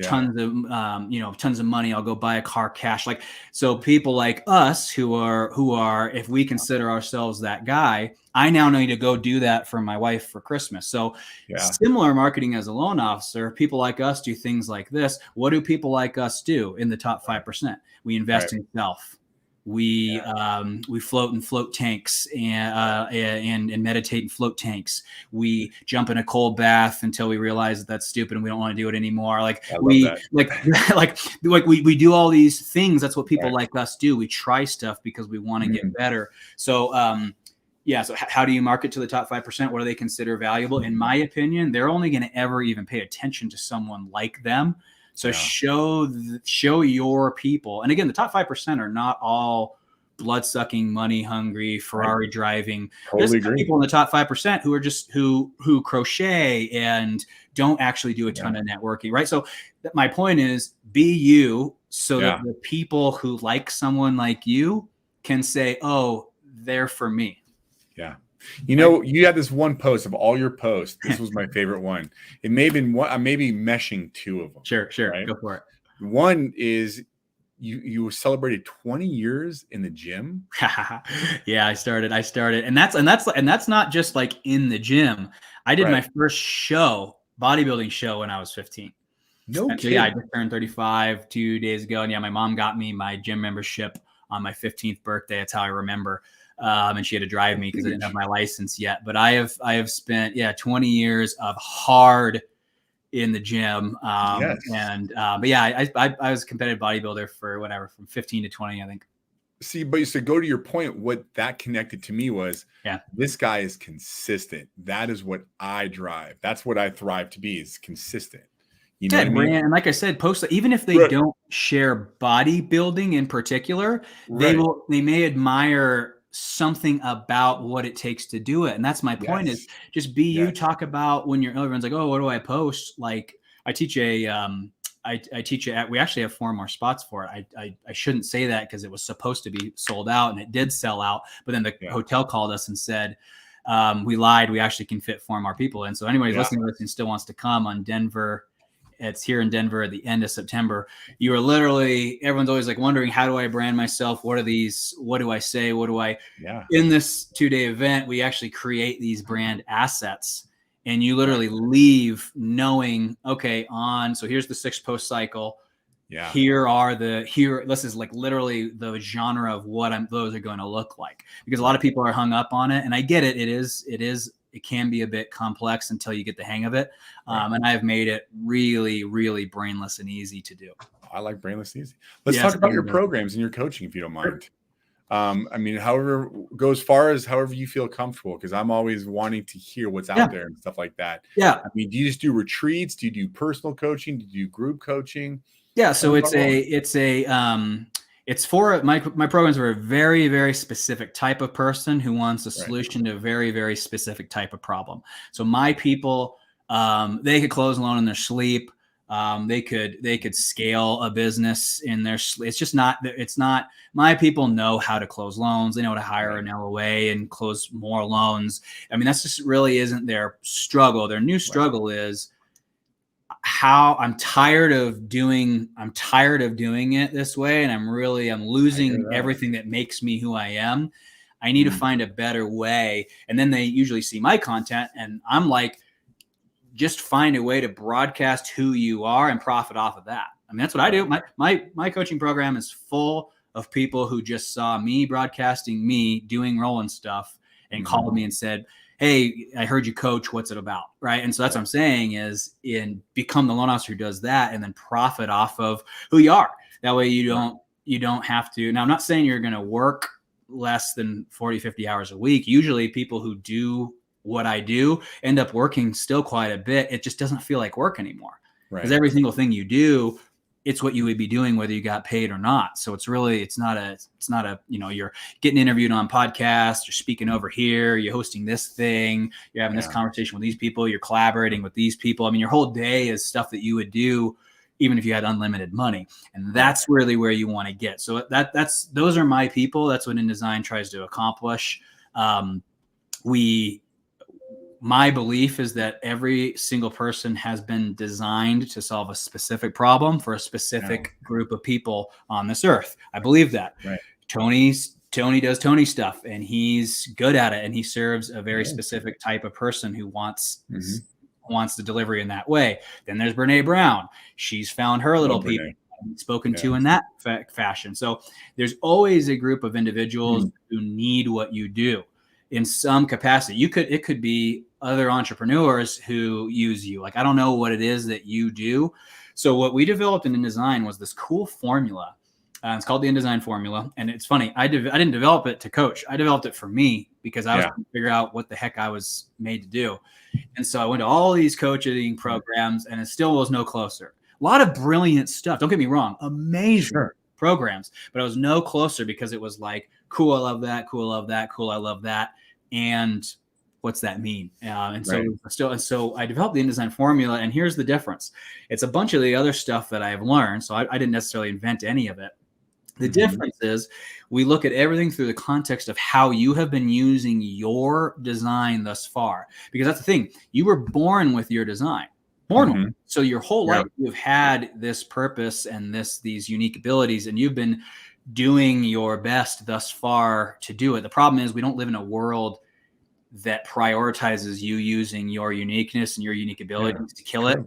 S1: tons of money. I'll go buy a car cash. Like, so people like us who are, if we consider ourselves that guy, I now need to go do that for my wife for Christmas. So similar marketing as a loan officer, people like us do things like this. What do people like us do in the top 5%? We invest in self. We float in float tanks and meditate in float tanks. We jump in a cold bath until we realize that that's stupid and we don't want to do it anymore. Like we do all these things. That's what people like us do. We try stuff because we want to get better. So so how do you market to the top 5%? What do they consider valuable? In my opinion, they're only going to ever even pay attention to someone like them. So show your people. And again, the top 5% are not all blood-sucking, money-hungry, Ferrari driving. There's people in the top 5% who are just who crochet and don't actually do a ton of networking, right? So my point is, be you,
S2: so that the people who like someone like you can say, oh, they're for me.
S1: Yeah. You know, you had this one post of all your posts. This was my favorite one. It may have been one, maybe meshing two of them.
S2: Sure.
S1: Right?
S2: Go for it.
S1: One is you celebrated 20 years in the gym.
S2: Yeah, I started. And that's not just like in the gym. I did my first bodybuilding show when I was 15.
S1: No kidding.
S2: So yeah, I just turned 35 2 days ago. And yeah, my mom got me my gym membership on my 15th birthday. That's how I remember. And she had to drive me because I didn't have my license yet. But I have spent 20 years of hard in the gym. But yeah, I was a competitive bodybuilder for whatever, from 15 to 20, I think.
S1: See, but to go to your point, what that connected to me was, this guy is consistent. That is what I drive. That's what I thrive to be, is consistent. You know what I mean?
S2: And like I said, post, even if they don't share bodybuilding in particular, they may admire something about what it takes to do it. And that's my point, is just be you. Talk about when everyone's like, oh, what do I post? Like I teach we actually have 4 more spots for it. I shouldn't say that because it was supposed to be sold out, and it did sell out. But then the hotel called us and said, we lied. We actually can fit 4 more people in. So anybody listening to this and still wants to come on Denver, it's here in Denver at the end of September. You are literally, everyone's always like wondering, how do I brand myself? What are these? What do I say? In this 2-day event, we actually create these brand assets, and you literally leave knowing, okay, so here's the 6 post cycle. Yeah. This is like literally the genre of what those are going to look like, because a lot of people are hung up on it. And I get it. It can be a bit complex until you get the hang of it. And I've made it really, really brainless and easy to do.
S1: I like brainless and easy. Let's talk about your programs and your coaching, if you don't mind. I mean, go as far as however you feel comfortable, because I'm always wanting to hear what's out there and stuff like that.
S2: Yeah.
S1: I mean, do you just do retreats? Do you do personal coaching? Do you do group coaching?
S2: Yeah. So it's for my programs are a very, very specific type of person who wants a solution to a very, very specific type of problem. So my people, they could close a loan in their sleep. They could scale a business in their sleep. It's not my people know how to close loans. They know how to hire an LOA and close more loans. I mean, that's just really isn't their struggle. Their new struggle is how I'm tired of doing it this way. And I'm losing everything that makes me who I am. I need to find a better way. And then they usually see my content, and I'm like, just find a way to broadcast who you are and profit off of that. I mean, that's what I do. My coaching program is full of people who just saw me broadcasting me doing Roland stuff and called me and said, hey, I heard you coach. What's it about? Right. And so that's what I'm saying is become the loan officer who does that, and then profit off of who you are. That way you don't have to. Now, I'm not saying you're going to work less than 40, 50 hours a week. Usually people who do what I do end up working still quite a bit. It just doesn't feel like work anymore, because every single thing you do, it's what you would be doing whether you got paid or not. So it's not a, you're getting interviewed on podcasts, you're speaking over here, you're hosting this thing, you're having this conversation with these people, you're collaborating with these people. I mean, your whole day is stuff that you would do even if you had unlimited money. And that's really where you want to get. So those are my people. That's what InDesign tries to accomplish. My belief is that every single person has been designed to solve a specific problem for a specific group of people on this earth. I believe that. Right. Tony does Tony stuff, and he's good at it, and he serves a very specific type of person who wants the delivery in that way. Then there's Brene Brown. She's found her little people spoken to in that fashion. So there's always a group of individuals who need what you do in some capacity. It could be other entrepreneurs who use you. Like, I don't know what it is that you do. So what we developed in InDesign was this cool formula. It's called the InDesign formula. And it's funny. I didn't develop it to coach. I developed it for me because I was trying to figure out what the heck I was made to do. And so I went to all these coaching programs, and it still was no closer. A lot of brilliant stuff. Don't get me wrong. Amazing programs. But I was no closer because it was like, cool, I love that. Cool, I love that. Cool, I love that. And what's that mean? And
S1: Right.
S2: so I developed the InDesign formula, and here's the difference. It's a bunch of the other stuff that I've learned. So I didn't necessarily invent any of it. The difference is we look at everything through the context of how you have been using your design thus far, because that's the thing. You were born with your design, with it. So your whole life you've had this purpose and these unique abilities, and you've been doing your best thus far to do it. The problem is we don't live in a world that prioritizes you using your uniqueness and your unique abilities to kill it.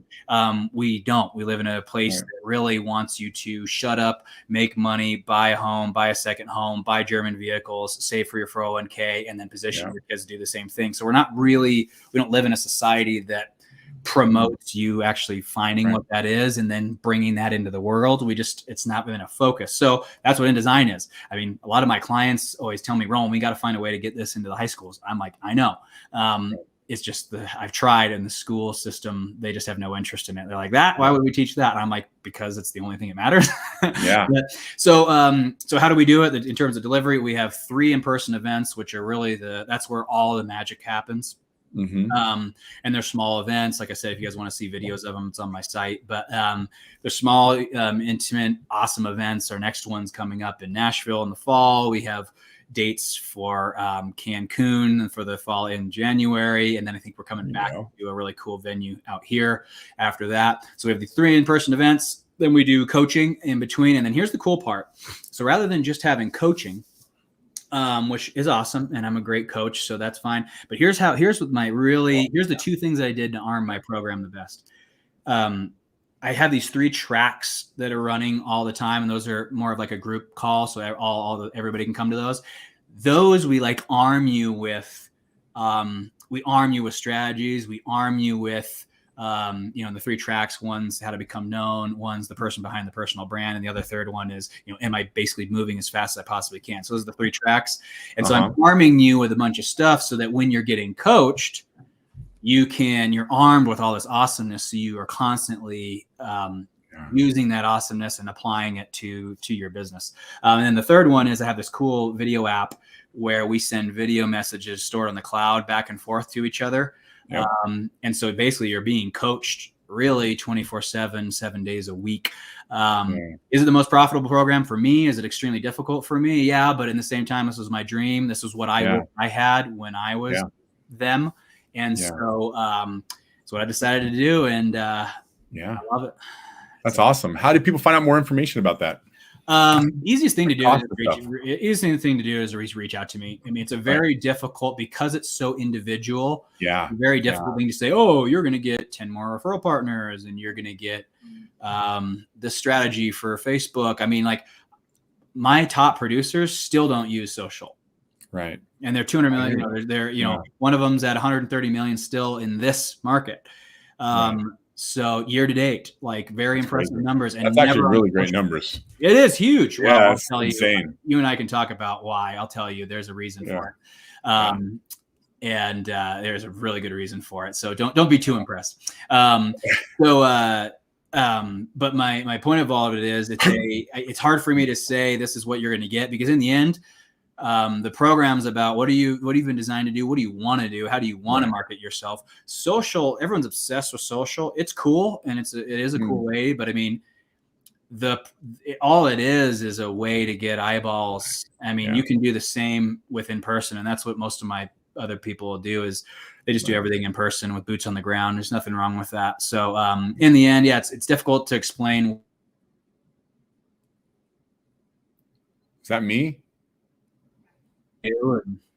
S2: We don't. We live in a place that really wants you to shut up, make money, buy a home, buy a second home, buy German vehicles, save for your 401k, and then position your kids to do the same thing. So we don't live in a society that promotes you actually finding what that is and then bringing that into the world. It's not been a focus. So that's what InDesign is. I mean, a lot of my clients always tell me, Roland, we got to find a way to get this into the high schools. I'm like, I know. It's just I've tried, and the school system, they just have no interest in it. They're like, why would we teach that? And I'm like, because it's the only thing that matters. So how do we do it in terms of delivery? We have 3 in-person events, which are really that's where all the magic happens. And they're small events. Like I said, if you guys want to see videos of them, it's on my site. But they're small, intimate, awesome events. Our next one's coming up in Nashville in the fall. We have dates for Cancun for the fall in January. And then I think we're coming back to a really cool venue out here after that. So we have the 3 in-person events. Then we do coaching in between. And then here's the cool part. So rather than just having coaching, which is awesome, and I'm a great coach, so that's fine. But here's the 2 things I did to arm my program the best. I have these 3 tracks that are running all the time, and those are more of like a group call, so everybody can come to those. Those we arm you with. We arm you with strategies. We arm you with the 3 tracks. One's how to become known, one's the person behind the personal brand, and the other third one is, am I basically moving as fast as I possibly can? So those are the 3 tracks. And so I'm arming you with a bunch of stuff so that when you're getting coached, you're armed with all this awesomeness. So you are constantly using that awesomeness and applying it to your business. And then the third one is I have this cool video app where we send video messages stored on the cloud back and forth to each other. And so basically you're being coached really 24/7, 7 days a week. Is it the most profitable program for me? Is it extremely difficult for me? Yeah. But in the same time, this was my dream. This was what I had when I was them. And so it's what I decided to do. And I love it.
S1: That's awesome. How do people find out more information about that?
S2: Easiest thing to do is reach out to me. I mean, it's a very difficult, because it's so individual. Very difficult thing to say, oh, you're going to get 10 more referral partners and you're going to get this strategy for Facebook. I mean, my top producers still don't use social.
S1: Right.
S2: And they're 200 million. They're one of them's at 130 million still in this market. So year to date, very impressive numbers. And
S1: that's actually really great numbers.
S2: It is huge.
S1: Yeah,
S2: well,
S1: it's insane.
S2: You and I can talk about why. I'll tell you, there's a reason for it. And there's a really good reason for it. So don't be too impressed. But my point of all of it is it's hard for me to say this is what you're going to get, because in the end, the program's about what have you been designed to do? What do you want to do? How do you want to market yourself? Social, everyone's obsessed with social. It's cool, and it is a cool way, but I mean, all it is a way to get eyeballs. I mean, you can do the same with in person, and that's what most of my other people do, is they just do everything in person with boots on the ground. There's nothing wrong with that. So in the end, it's difficult to explain.
S1: Is that me?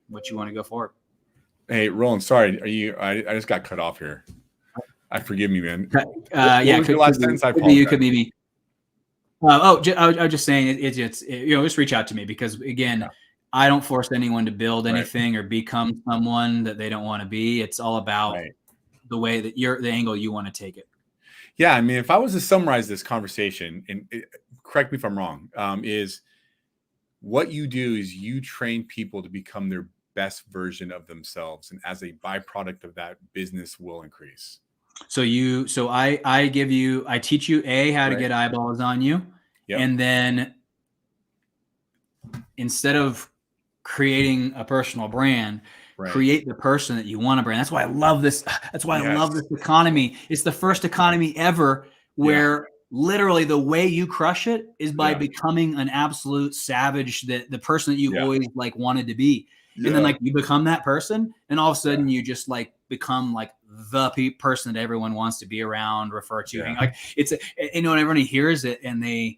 S2: What you want to go for?
S1: Hey, Roland, sorry. I just got cut off here. Forgive me, man.
S2: Could be me. I was just saying just reach out to me, because again, I don't force anyone to build anything or become someone that they don't want to be. It's all about the way that the angle you want to take it.
S1: Yeah. I mean, if I was to summarize this conversation, and correct me if I'm wrong, is what you do is you train people to become their best version of themselves. And as a byproduct of that, business will increase.
S2: So I teach you how to get eyeballs on you. And then instead of creating a personal brand, create the person that you want to brand. That's why I love this. That's why I love
S1: Yes.
S2: this economy. It's the first economy ever where literally the way you crush it is by becoming an absolute savage, that the person that you always like wanted to be. And then like you become that person, and all of a sudden you just like become like the person that everyone wants to be around, refer to. Like it's, you know, when everyone hears it and they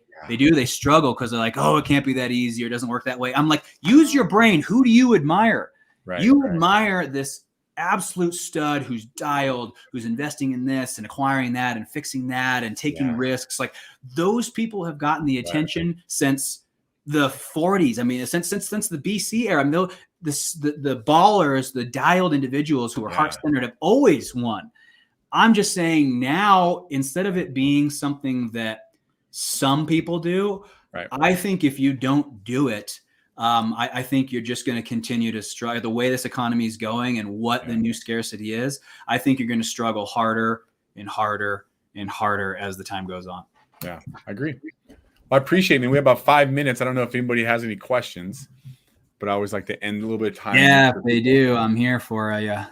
S2: struggle because they're like, oh, it can't be that easy, or it doesn't work that way. I'm like, use your brain. Who do you admire? You admire this absolute stud who's dialed, who's investing in this and acquiring that and fixing that and taking risks. Like those people have gotten the attention since the 40s. I mean, since the BC era. I mean, the ballers, the dialed individuals who are heart-centered have always won. I'm just saying now, instead of it being something that some people do, I think if you don't do it, I think you're just going to continue to struggle. The way this economy is going and what the new scarcity is, I think you're going to struggle harder and harder and harder as the time goes on.
S1: Yeah, I agree. Well, I appreciate it. We have about 5 minutes. I don't know if anybody has any questions, but I always like to end a little bit of time.
S2: Yeah, if they do, I'm here for I'm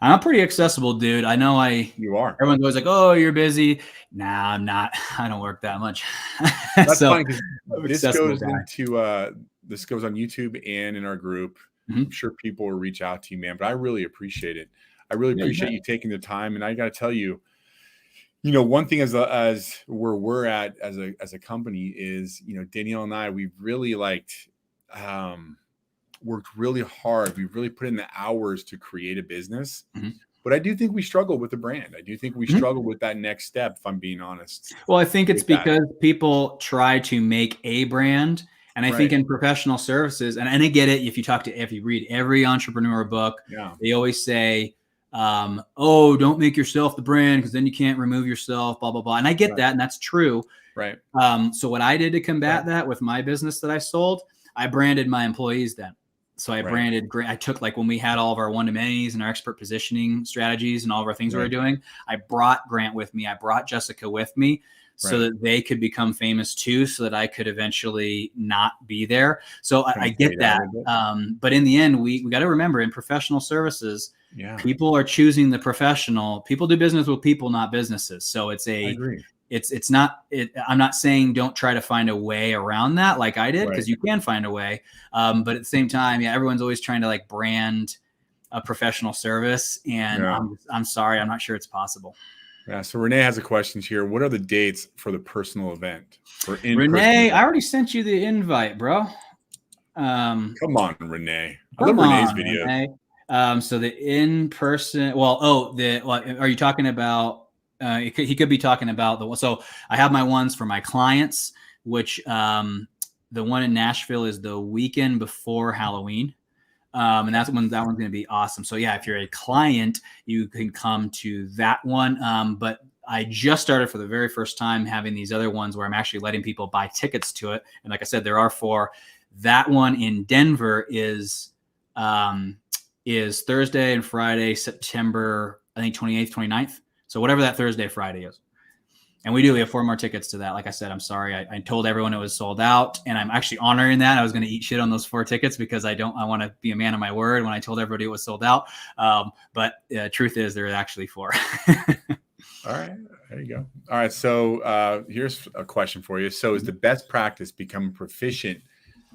S2: a pretty accessible dude. I know
S1: you are.
S2: Everyone goes like, oh, you're busy. Nah, I'm not. I don't work that much.
S1: That's fine, because this goes on YouTube and in our group. I'm sure people will reach out to you, man, but I really appreciate it. I really appreciate you taking the time. And I got to tell you, you know, one thing as where we're at as a company is, you know, Danielle and I, we've really worked really hard. We've really put in the hours to create a business. But I do think we struggle with the brand. I do think we struggle with that next step, if I'm being honest.
S2: Well, I think it's because people try to make a brand. And I think in professional services, and I get it, if you read every entrepreneur book, they always say, oh, don't make yourself the brand, because then you can't remove yourself, blah, blah, blah. And I get that, and that's true. So what I did to combat that with my business that I sold, I branded my employees then. So I branded Grant. I took, like, when we had all of our one-to-manys and our expert positioning strategies and all of our things we were doing, I brought Grant with me. I brought Jessica with me so that they could become famous too, so that I could eventually not be there. So I get that. But in the end, we got to remember, in professional services, people are choosing the professional. People do business with people, not businesses. So it's it's not, I'm not saying don't try to find a way around that like I did, because you can find a way. But at the same time, everyone's always trying to like brand a professional service. And I'm sorry, I'm not sure it's possible.
S1: Yeah. So Renee has a question here. What are the dates for the personal event?
S2: Renee, I already sent you the invite, bro.
S1: Come on, Renee. I love Renee's video.
S2: Renee. So the in-person, are you talking about, he could be talking about so I have my ones for my clients, which the one in Nashville is the weekend before Halloween. And that one's going to be awesome. So if you're a client, you can come to that one. But I just started for the very first time having these other ones where I'm actually letting people buy tickets to it. And like I said, there are 4. That one in Denver is Thursday and Friday, September, I think 28th, 29th. So whatever that Thursday, Friday is. And we have 4 more tickets to that. Like I said, I'm sorry. I told everyone it was sold out, and I'm actually honoring that. I was going to eat shit on those 4 tickets because I want to be a man of my word when I told everybody it was sold out. But truth is, there are actually 4.
S1: All right. There you go. All right. So here's a question for you. So is the best practice becoming proficient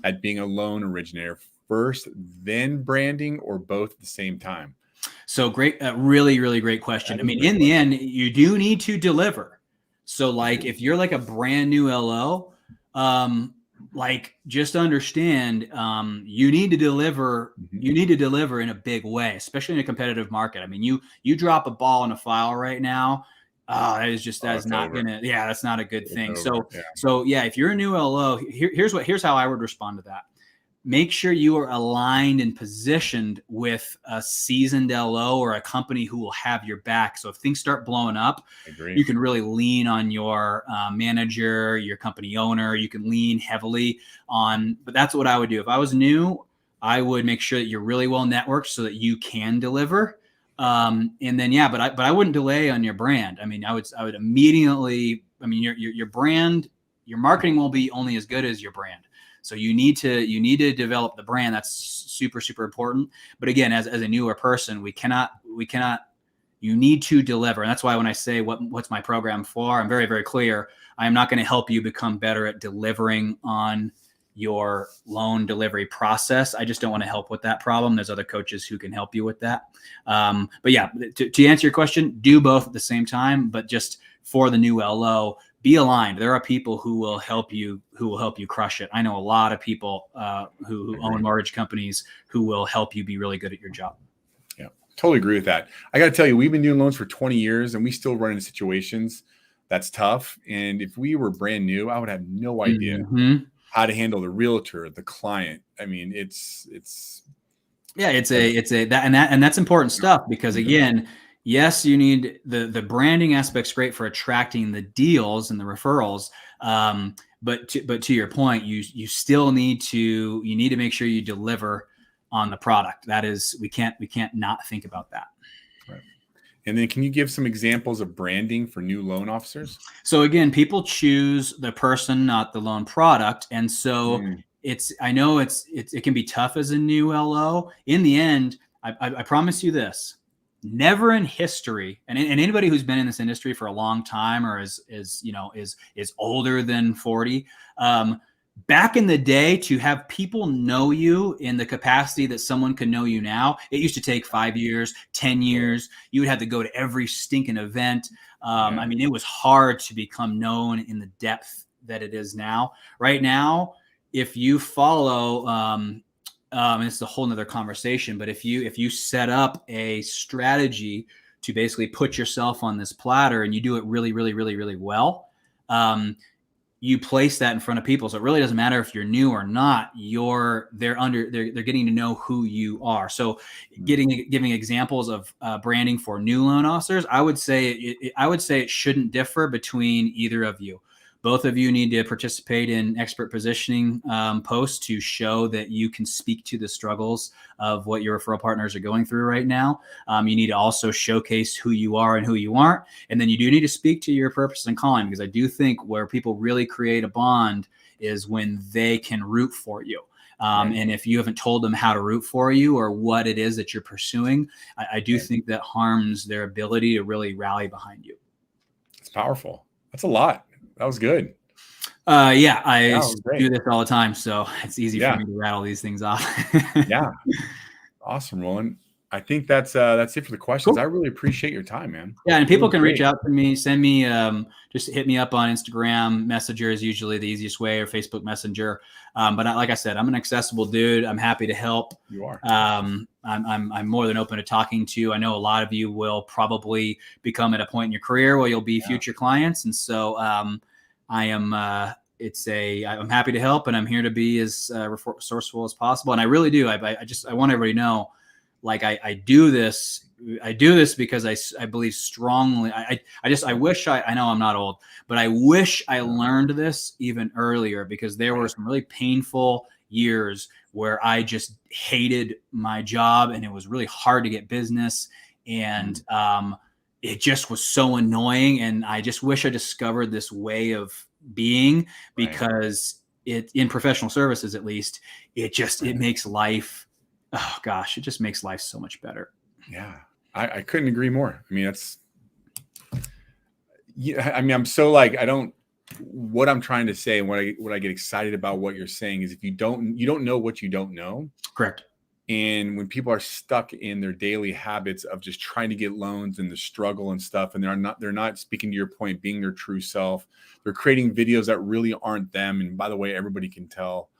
S1: at being a loan originator first, then branding, or both at the same time?
S2: So great. Really, really great question. I mean, in the end, you do need to deliver. So like, if you're like a brand new LO, like just understand, you need to deliver. You need to deliver in a big way, especially in a competitive market. I mean, you drop a ball in a file right now. That's not a good thing. So if you're a new LO, here's how I would respond to that. Make sure you are aligned and positioned with a seasoned LO or a company who will have your back. So if things start blowing up, you can really lean on your manager, your company owner. You can lean heavily on, but that's what I would do. If I was new, I would make sure that you're really well networked so that you can deliver. And then, but I wouldn't delay on your brand. I mean, I would immediately, I mean, your brand, your marketing will be only as good as your brand. So you need to develop the brand. That's super, super important. But again, as a newer person, we cannot, you need to deliver. And that's why when I say what's my program for, I'm very, very clear. I am not going to help you become better at delivering on your loan delivery process. I just don't want to help with that problem. There's other coaches who can help you with that. But yeah, to answer your question, do both at the same time, but just for the new LO, be aligned. There are people who will help you crush it. I know a lot of people who own mortgage companies who will help you be really good at your job.
S1: Yeah, totally agree with that. I got to tell you, we've been doing loans for 20 years and we still run into situations that's tough. And if we were brand new, I would have no idea how to handle the realtor, the client. I mean, it's
S2: that's important stuff, because again, yes, you need the branding aspect's great for attracting the deals and the referrals. But to your point, you still need to make sure you deliver on the product. That is, we can't not think about that.
S1: Right. And then can you give some examples of branding for new loan officers?
S2: So again, people choose the person, not the loan product. And so I know it can be tough as a new LO. In the end, I promise you this, never in history, and anybody who's been in this industry for a long time or is older than 40, back in the day, to have people know you in the capacity that someone can know you now, it used to take 5 years, 10 years. You would have to go to every stinking event. I mean, it was hard to become known in the depth that it is now. Right now, if you follow, and this is a whole nother conversation, but if you set up a strategy to basically put yourself on this platter and you do it really, really, really, really well, you place that in front of people. So it really doesn't matter if you're new or not. They're getting to know who you are. So giving examples of branding for new loan officers, I would say it shouldn't differ between either of you. Both of you need to participate in expert positioning posts to show that you can speak to the struggles of what your referral partners are going through right now. You need to also showcase who you are and who you aren't. And then you do need to speak to your purpose and calling, because I do think where people really create a bond is when they can root for you. And if you haven't told them how to root for you or what it is that you're pursuing, I do think that harms their ability to really rally behind you.
S1: It's powerful. That's a lot. That was good.
S2: I do this all the time, so it's easy for me to rattle these things off.
S1: Yeah. Awesome, Roland. I think that's it for the questions.
S2: Cool.
S1: I really appreciate your time, man.
S2: Yeah, and people can reach out to me, send me, just hit me up on Instagram. Messenger is usually the easiest way, or Facebook Messenger. But like I said, I'm an accessible dude. I'm happy to help.
S1: You are.
S2: I'm more than open to talking to. I know a lot of you will probably become at a point in your career where you'll be future clients, and so I'm happy to help, and I'm here to be as resourceful as possible. And I really do. I want everybody to know, like, I do this because I believe strongly. I wish I know I'm not old, but I wish I learned this even earlier, because there were some really painful years where I just hated my job and it was really hard to get business. And it just was so annoying. And I just wish I discovered this way of being, because in professional services, at least, it makes life, oh gosh, it just makes life so much better.
S1: Yeah. I couldn't agree more. I mean, I'm so like, what I'm trying to say and what I get excited about what you're saying is, if you don't know what you don't know.
S2: Correct.
S1: And when people are stuck in their daily habits of just trying to get loans and the struggle and stuff, and they're not speaking to your point, being their true self, they're creating videos that really aren't them. And by the way, everybody can tell,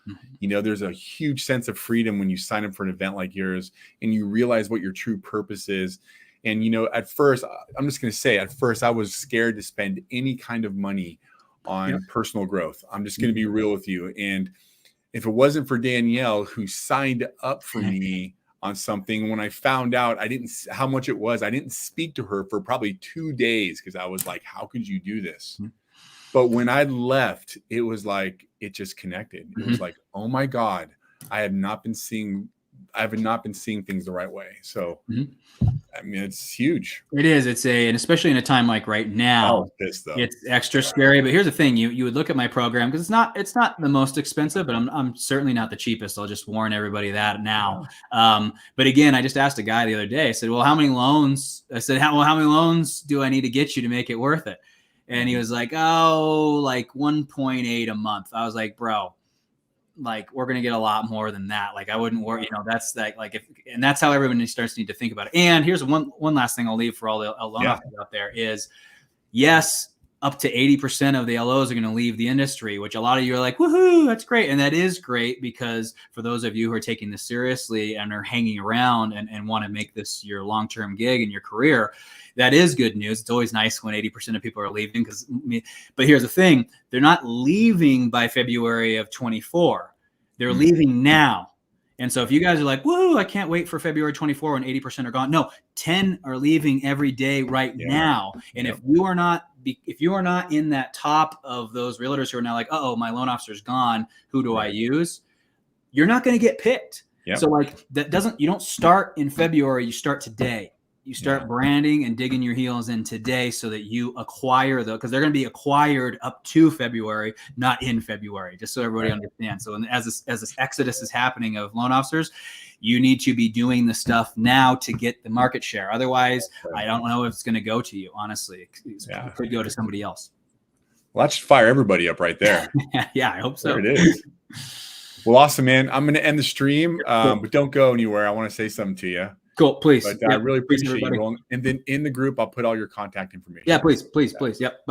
S1: there's a huge sense of freedom when you sign up for an event like yours and you realize what your true purpose is. And, at first, I'm just going to say, at first I was scared to spend any kind of money on personal growth. I'm just going to be real with you. And if it wasn't for Danielle, who signed up for me on something, when I found out how much it was, I didn't speak to her for probably 2 days, because I was like, how could you do this? But when I left, it was like, it just connected. It was like, oh my God, I have not been seeing things the right way. So, I mean, it's huge.
S2: It is. And especially in a time like right now, it's extra scary. But here's the thing: you would look at my program, because it's not the most expensive, but I'm certainly not the cheapest. I'll just warn everybody that now. But again, I just asked a guy the other day. I said, "Well, how many loans?" I said, "How many loans do I need to get you to make it worth it?" And he was like, "Oh, like 1.8 a month." I was like, "Bro, like we're going to get a lot more than that. Like I wouldn't worry, that's like if, and that's how everybody starts to need to think about it." And here's one last thing I'll leave for all the loan officers out there is, yes, up to 80% of the LOs are going to leave the industry, which a lot of you are like, woohoo, that's great. And that is great, because for those of you who are taking this seriously and are hanging around and want to make this your long-term gig in your career, that is good news. It's always nice when 80% of people are leaving, but here's the thing: they're not leaving by February of 24. They're leaving now. And so if you guys are like, whoa, I can't wait for February 24 when 80% are gone. No, 10 are leaving every day right now. And if you are not in that top of those realtors who are now like, uh-oh, my loan officer's gone, who do I use? You're not going to get picked. So like you don't start in February, you start today. You start branding and digging your heels in today so that you acquire because they're going to be acquired up to February, not in February, just so everybody understands. So as this exodus is happening of loan officers, you need to be doing the stuff now to get the market share. Otherwise, I don't know if it's going to go to you, honestly. It could go to somebody else.
S1: Well, that should fire everybody up right there.
S2: Yeah, I hope so.
S1: There it is. Well, awesome, man. I'm going to end the stream, but don't go anywhere. I want to say something to you.
S2: Cool, please.
S1: But I really appreciate you, Roland. And then in the group, I'll put all your contact information.
S2: Yeah, please. Yep.